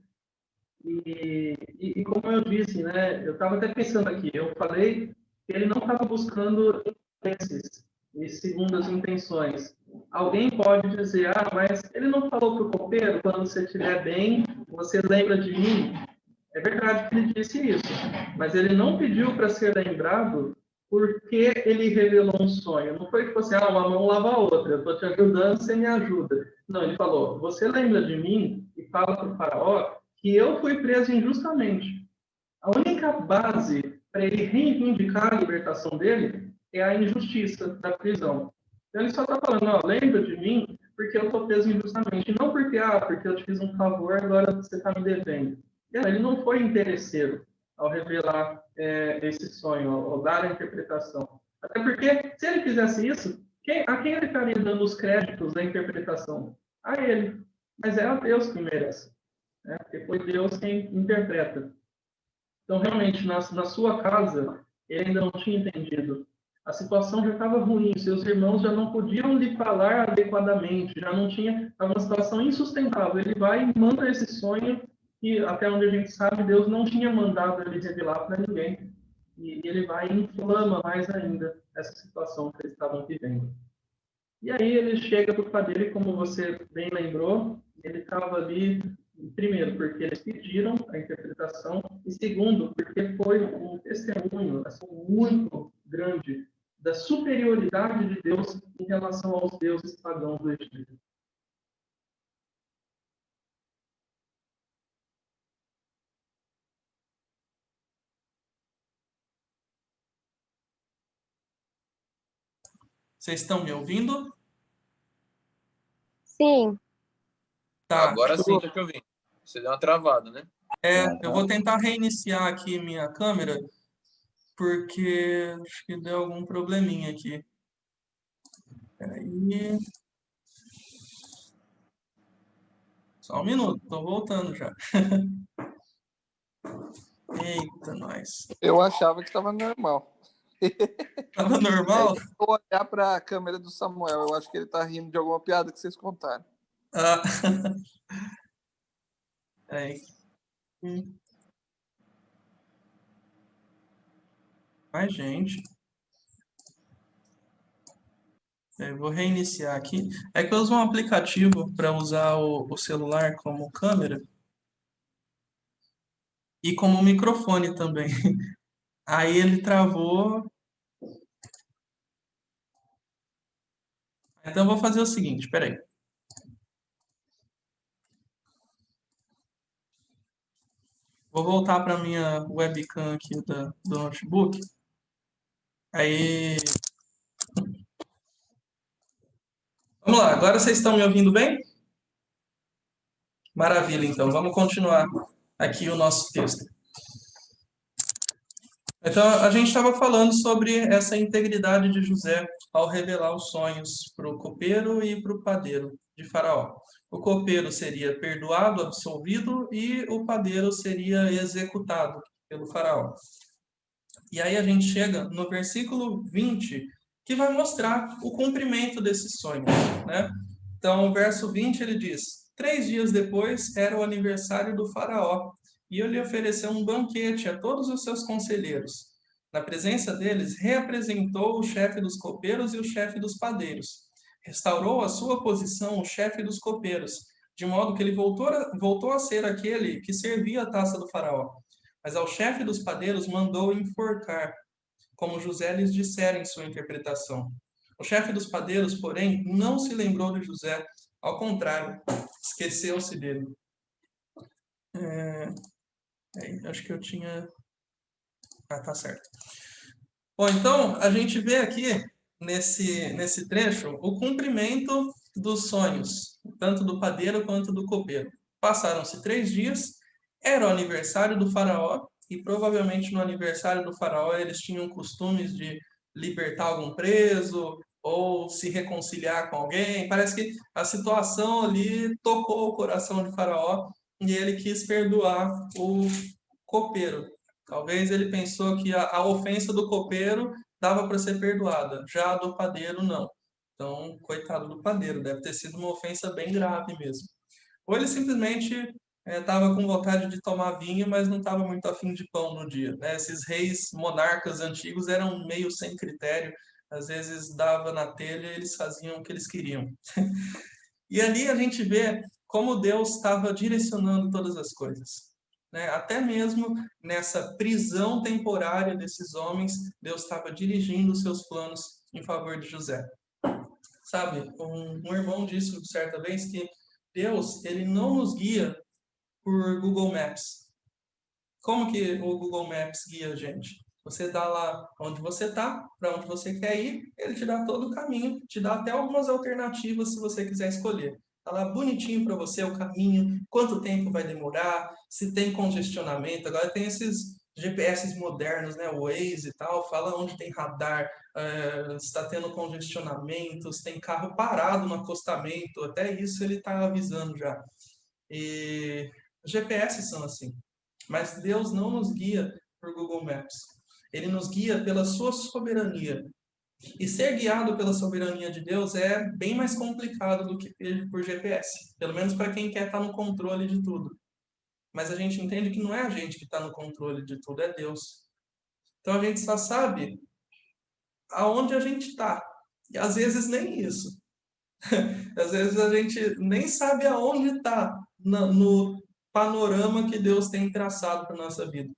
E como eu disse, né, eu estava até pensando aqui, eu falei que ele não estava buscando interesses e segundas intenções. Alguém pode dizer, mas ele não falou para o copeiro, quando você estiver bem, você lembra de mim? É verdade que ele disse isso, mas ele não pediu para ser lembrado porque ele revelou um sonho. Não foi que fosse, uma mão lava a outra, eu estou te ajudando, você me ajuda. Não, ele falou, você lembra de mim e fala para o faraó que eu fui preso injustamente. A única base para ele reivindicar a libertação dele é a injustiça da prisão. Então ele só está falando, lembra de mim porque eu estou preso injustamente. Não porque eu te fiz um favor, agora você está me devendo. Ele não foi interesseiro ao revelar esse sonho, ao dar a interpretação. Até porque, se ele fizesse isso, a quem ele estaria dando os créditos da interpretação? A ele. Mas é a Deus que merece, né? Porque foi Deus quem interpreta. Então, realmente, na sua casa, ele ainda não tinha entendido. A situação já estava ruim, seus irmãos já não podiam lhe falar adequadamente, já não tinha, estava uma situação insustentável. Ele vai e manda esse sonho que, até onde a gente sabe, Deus não tinha mandado ele revelar para ninguém. E ele vai e inflama mais ainda essa situação que eles estavam vivendo. E aí ele chega para o padeiro, e como você bem lembrou, ele estava ali, primeiro, porque eles pediram a interpretação, e segundo, porque foi um testemunho assim, muito grande da superioridade de Deus em relação aos deuses pagãos do Egito. Vocês estão me ouvindo? Sim. Tá, Agora sim, tá te ouvindo. Você deu uma travada, né? eu vou tentar reiniciar aqui minha câmera, porque acho que deu algum probleminha aqui. Peraí. Só um minuto, tô voltando já. Eita, nós. Eu achava que estava normal. Tava normal? Aí, vou olhar para a câmera do Samuel. Eu acho que ele está rindo de alguma piada que vocês contaram. Ah. Aí. Ai, gente. Eu vou reiniciar aqui. É que eu uso um aplicativo para usar o celular como câmera e como microfone também. Aí ele travou. Então eu vou fazer o seguinte, peraí. Vou voltar para minha webcam aqui do notebook. Aí. Vamos lá, agora vocês estão me ouvindo bem? Maravilha, então. Vamos continuar aqui o nosso texto. Então, a gente estava falando sobre essa integridade de José ao revelar os sonhos para o copeiro e para o padeiro de Faraó. O copeiro seria perdoado, absolvido, e o padeiro seria executado pelo Faraó. E aí a gente chega no versículo 20, que vai mostrar o cumprimento desses sonhos, né? Então, o verso 20 ele diz: 3 dias depois era o aniversário do Faraó, e ele ofereceu um banquete a todos os seus conselheiros. Na presença deles, reapresentou o chefe dos copeiros e o chefe dos padeiros. Restaurou a sua posição o chefe dos copeiros, de modo que ele voltou a ser aquele que servia a taça do Faraó. Mas ao chefe dos padeiros mandou enforcar, como José lhes dissera em sua interpretação. O chefe dos padeiros, porém, não se lembrou de José, ao contrário, esqueceu-se dele. Acho que eu tinha... Ah, tá certo. Bom, então, a gente vê aqui, nesse trecho, o cumprimento dos sonhos, tanto do padeiro quanto do copeiro. Passaram-se 3 dias, era o aniversário do Faraó, e provavelmente no aniversário do Faraó eles tinham costumes de libertar algum preso ou se reconciliar com alguém. Parece que a situação ali tocou o coração de Faraó e ele quis perdoar o copeiro. Talvez ele pensou que a ofensa do copeiro dava para ser perdoada, já a do padeiro não. Então, coitado do padeiro, deve ter sido uma ofensa bem grave mesmo. Ou ele simplesmente estava com vontade de tomar vinho, mas não estava muito afim de pão no dia, né? Esses reis monarcas antigos eram meio sem critério, às vezes dava na telha e eles faziam o que eles queriam. E ali a gente vê como Deus estava direcionando todas as coisas. Né? Até mesmo nessa prisão temporária desses homens, Deus estava dirigindo os seus planos em favor de José. Sabe, um irmão disse certa vez que Deus, ele não nos guia por Google Maps. Como que o Google Maps guia a gente? Você dá lá onde você está, para onde você quer ir, ele te dá todo o caminho, te dá até algumas alternativas se você quiser escolher. Está lá bonitinho para você o caminho, quanto tempo vai demorar, se tem congestionamento. Agora tem esses GPS modernos, né, o Waze e tal, fala onde tem radar, está tendo congestionamentos, tem carro parado no acostamento, até isso ele está avisando já. E GPS são assim. Mas Deus não nos guia por Google Maps. Ele nos guia pela sua soberania. E ser guiado pela soberania de Deus é bem mais complicado do que por GPS. Pelo menos para quem quer estar no controle de tudo. Mas a gente entende que não é a gente que está no controle de tudo, é Deus. Então a gente só sabe aonde a gente está. E às vezes nem isso. Às vezes a gente nem sabe aonde está no panorama que Deus tem traçado para a nossa vida.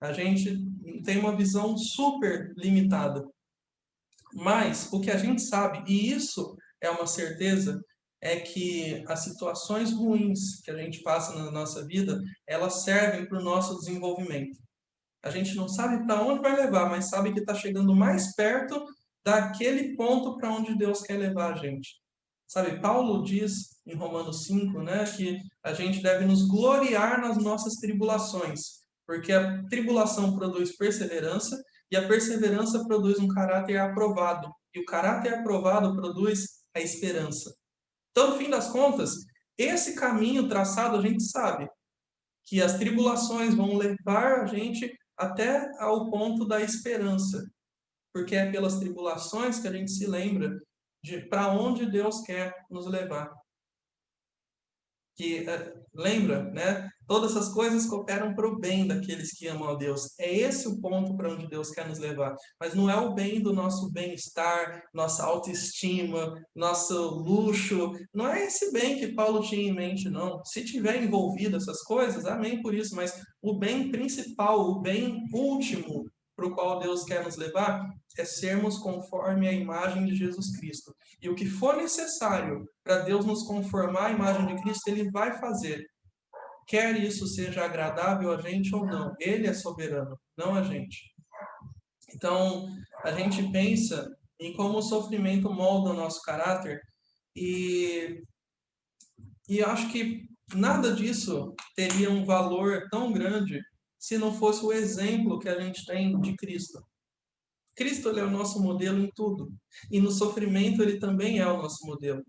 A gente tem uma visão super limitada. Mas o que a gente sabe, e isso é uma certeza, é que as situações ruins que a gente passa na nossa vida, elas servem para o nosso desenvolvimento. A gente não sabe para onde vai levar, mas sabe que está chegando mais perto daquele ponto para onde Deus quer levar a gente. Sabe, Paulo diz em Romanos 5, né, que a gente deve nos gloriar nas nossas tribulações, porque a tribulação produz perseverança e a perseverança produz um caráter aprovado, e o caráter aprovado produz a esperança. Então, no fim das contas, esse caminho traçado a gente sabe que as tribulações vão levar a gente até ao ponto da esperança, porque é pelas tribulações que a gente se lembra de para onde Deus quer nos levar. Que lembra, né? Todas essas coisas cooperam para o bem daqueles que amam a Deus. É esse o ponto para onde Deus quer nos levar. Mas não é o bem do nosso bem-estar, nossa autoestima, nosso luxo. Não é esse bem que Paulo tinha em mente, não. Se tiver envolvido essas coisas, amém por isso. Mas o bem principal, o bem último para o qual Deus quer nos levar é sermos conforme a imagem de Jesus Cristo. E o que for necessário para Deus nos conformar à imagem de Cristo, Ele vai fazer. Quer isso seja agradável a gente ou não. Ele é soberano, não a gente. Então, a gente pensa em como o sofrimento molda o nosso caráter e acho que nada disso teria um valor tão grande se não fosse o exemplo que a gente tem de Cristo. Cristo ele é o nosso modelo em tudo. E no sofrimento ele também é o nosso modelo.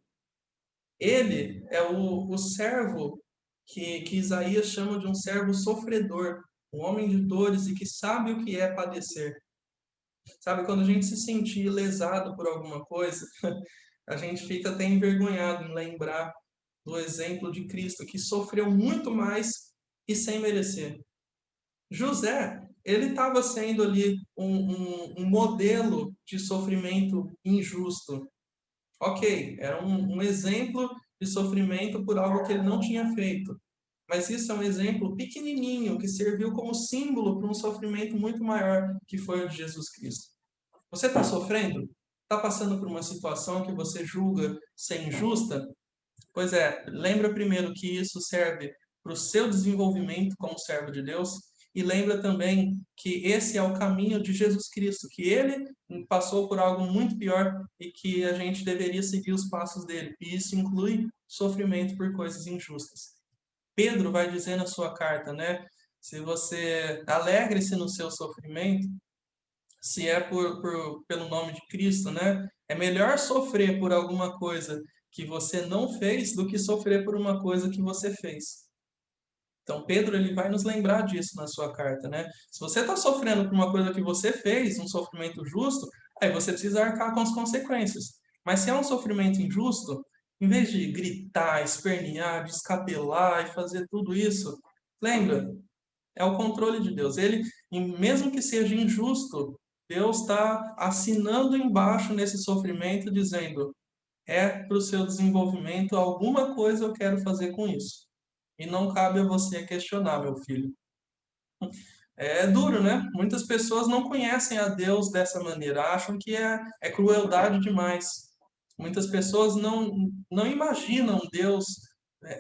Ele é o servo que Isaías chama de um servo sofredor, um homem de dores e que sabe o que é padecer. Sabe, quando a gente se sentir lesado por alguma coisa, a gente fica até envergonhado em lembrar do exemplo de Cristo, que sofreu muito mais e sem merecer. José, ele estava sendo ali um modelo de sofrimento injusto. Ok, era um exemplo de sofrimento por algo que ele não tinha feito. Mas isso é um exemplo pequenininho que serviu como símbolo para um sofrimento muito maior que foi o de Jesus Cristo. Você está sofrendo? Está passando por uma situação que você julga ser injusta? Pois é, lembra primeiro que isso serve para o seu desenvolvimento como servo de Deus e lembra também que esse é o caminho de Jesus Cristo, que ele passou por algo muito pior e que a gente deveria seguir os passos dele. E isso inclui sofrimento por coisas injustas. Pedro vai dizer na sua carta, né? Se você alegre-se no seu sofrimento, se é pelo nome de Cristo, né? É melhor sofrer por alguma coisa que você não fez do que sofrer por uma coisa que você fez. Então, Pedro ele vai nos lembrar disso na sua carta, né? Se você está sofrendo por uma coisa que você fez, um sofrimento justo, aí você precisa arcar com as consequências. Mas se é um sofrimento injusto, em vez de gritar, espernear, descapelar e fazer tudo isso, lembra, é o controle de Deus. Ele, mesmo que seja injusto, Deus está assinando embaixo nesse sofrimento, dizendo: é para o seu desenvolvimento, alguma coisa eu quero fazer com isso. E não cabe a você questionar, meu filho. É duro, né? Muitas pessoas não conhecem a Deus dessa maneira, acham que é crueldade demais. Muitas pessoas não imaginam Deus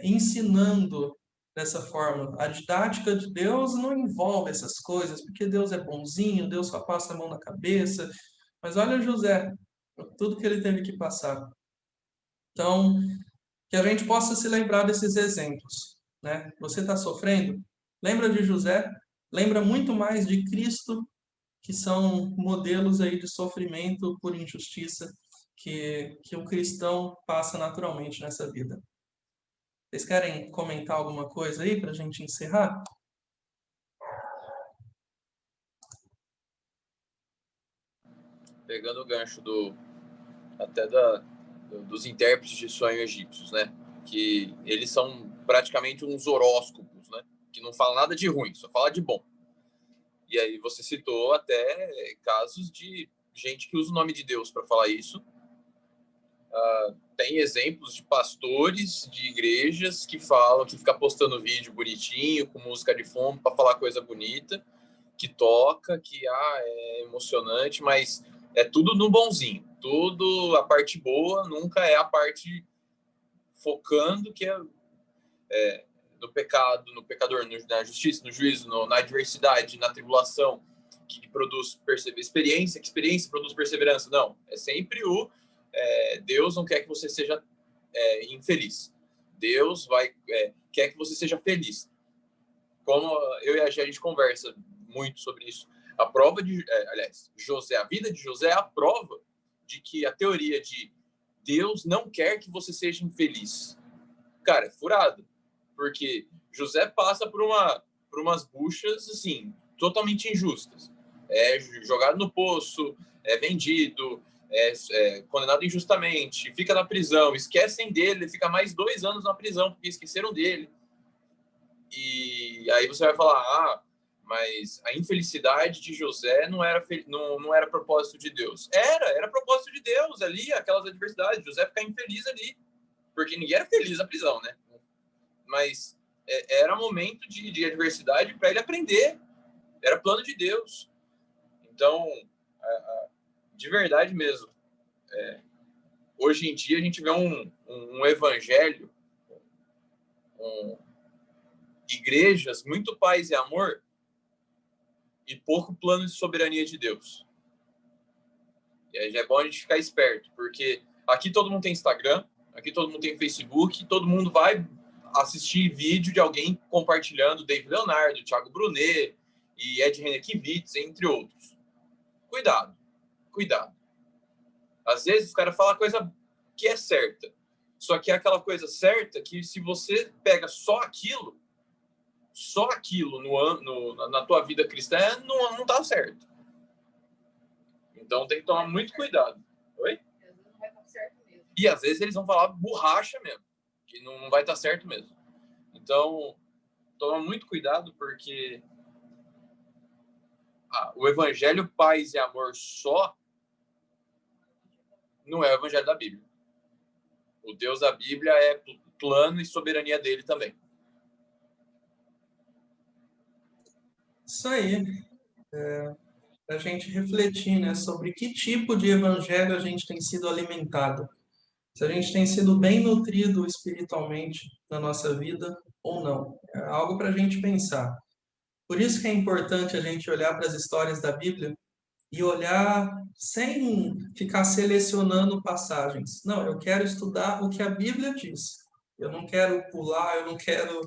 ensinando dessa forma. A didática de Deus não envolve essas coisas, porque Deus é bonzinho, Deus só passa a mão na cabeça. Mas olha José, tudo que ele teve que passar. Então, que a gente possa se lembrar desses exemplos, né? Você está sofrendo? Lembra de José? lembra muito mais de Cristo, que são modelos aí de sofrimento por injustiça que o cristão passa naturalmente nessa vida. Vocês querem comentar alguma coisa aí para a gente encerrar? Pegando o gancho dos intérpretes de sonho egípcios, né? Que eles são praticamente uns horóscopos, né? Que não falam nada de ruim, só fala de bom. E aí você citou até casos de gente que usa o nome de Deus para falar isso. Tem exemplos de pastores de igrejas que falam, que fica postando vídeo bonitinho, com música de fundo para falar coisa bonita, que toca, que é emocionante, mas é tudo no bonzinho. Tudo, a parte boa nunca é a parte focando que é no pecado, no pecador, na justiça, no juízo, na adversidade, na tribulação, que produz experiência, que experiência produz perseverança. Não, é sempre Deus não quer que você seja infeliz. Deus quer que você seja feliz. Como eu e a gente conversa muito sobre isso. A prova a vida de José é a prova de que a teoria de Deus não quer que você seja infeliz, cara, é furado. Porque José passa por umas buchas, assim, totalmente injustas. É jogado no poço, é vendido, é condenado injustamente, fica na prisão, esquecem dele, ele fica mais 2 anos na prisão, porque esqueceram dele. E aí você vai falar, mas a infelicidade de José não era propósito de Deus. Era propósito de Deus ali, aquelas adversidades. José ficar infeliz ali, porque ninguém era feliz na prisão, né? Mas era momento de adversidade para ele aprender. Era plano de Deus. Então, de verdade mesmo, hoje em dia a gente vê um evangelho, igrejas muito paz e amor e pouco plano de soberania de Deus. E aí já é bom a gente ficar esperto, porque aqui todo mundo tem Instagram, aqui todo mundo tem Facebook, todo mundo vai assistir vídeo de alguém compartilhando David Leonardo, Thiago Brunet e Ed Renekiewicz, entre outros. Cuidado. Às vezes o cara fala coisa que é certa, só que é aquela coisa certa que se você pega só aquilo na tua vida cristã, não tá certo. Então tem que tomar muito cuidado. Oi? Não vai estar certo mesmo. E às vezes eles vão falar borracha mesmo, que não vai estar certo mesmo. Então, toma muito cuidado, porque o evangelho paz e amor só não é o evangelho da Bíblia. O Deus da Bíblia é plano e soberania dele também. Isso aí. Para a gente refletir, né, sobre que tipo de evangelho a gente tem sido alimentado. Se a gente tem sido bem nutrido espiritualmente na nossa vida ou não. É algo para a gente pensar. Por isso que é importante a gente olhar para as histórias da Bíblia e olhar sem ficar selecionando passagens. Não, eu quero estudar o que a Bíblia diz. Eu não quero pular, eu não quero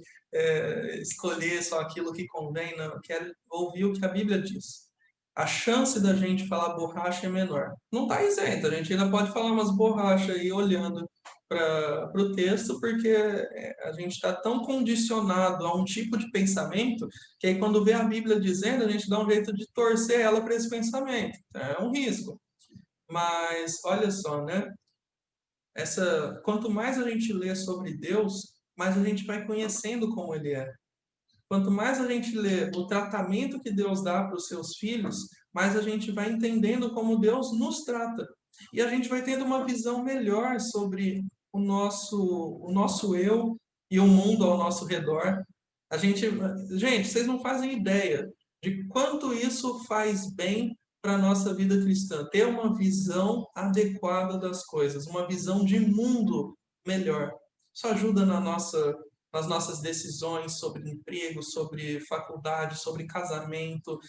escolher só aquilo que convém, não. Eu quero ouvir o que a Bíblia diz. A chance da gente falar borracha é menor. Não está isento, a gente ainda pode falar umas borrachas aí olhando para o texto, porque a gente está tão condicionado a um tipo de pensamento que aí quando vê a Bíblia dizendo, a gente dá um jeito de torcer ela para esse pensamento. É um risco. Mas olha só, né? Quanto mais a gente lê sobre Deus, mais a gente vai conhecendo como Ele é. Quanto mais a gente lê o tratamento que Deus dá para os seus filhos, mais a gente vai entendendo como Deus nos trata. E a gente vai tendo uma visão melhor sobre o nosso eu e o mundo ao nosso redor. Gente, vocês não fazem ideia de quanto isso faz bem para a nossa vida cristã. Ter uma visão adequada das coisas, uma visão de mundo melhor. Isso ajuda nas nossas decisões sobre emprego, sobre faculdade, sobre casamento,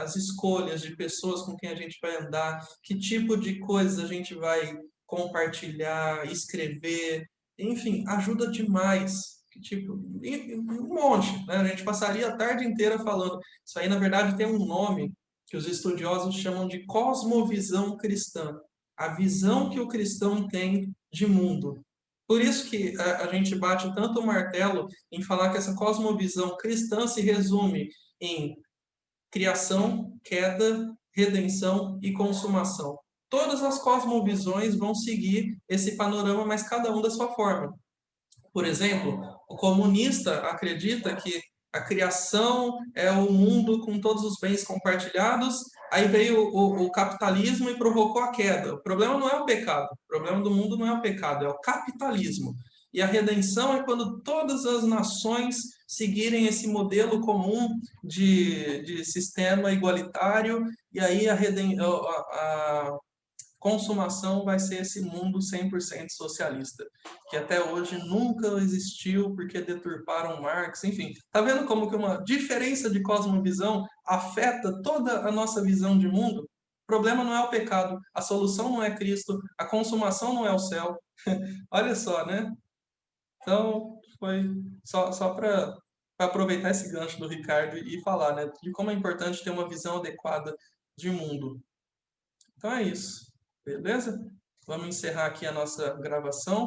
as escolhas de pessoas com quem a gente vai andar, que tipo de coisas a gente vai compartilhar, escrever, enfim, ajuda demais tipo, um monte, né? A gente passaria a tarde inteira falando. Isso aí, na verdade, tem um nome que os estudiosos chamam de cosmovisão cristã. A visão que o cristão tem de mundo. Por isso que a gente bate tanto o martelo em falar que essa cosmovisão cristã se resume em criação, queda, redenção e consumação. Todas as cosmovisões vão seguir esse panorama, mas cada um da sua forma. Por exemplo, o comunista acredita que a criação é o mundo com todos os bens compartilhados, aí veio o capitalismo e provocou a queda. O problema não é o pecado, o problema do mundo não é o pecado, é o capitalismo. E a redenção é quando todas as nações seguirem esse modelo comum de sistema igualitário, e aí a consumação vai ser esse mundo 100% socialista, que até hoje nunca existiu porque deturparam Marx, enfim. Tá vendo como que uma diferença de cosmovisão afeta toda a nossa visão de mundo? O problema não é o pecado, a solução não é Cristo, a consumação não é o céu. Olha só, né? Então, foi só para aproveitar esse gancho do Ricardo e falar, né, de como é importante ter uma visão adequada de mundo. Então é isso. Beleza? Vamos encerrar aqui a nossa gravação.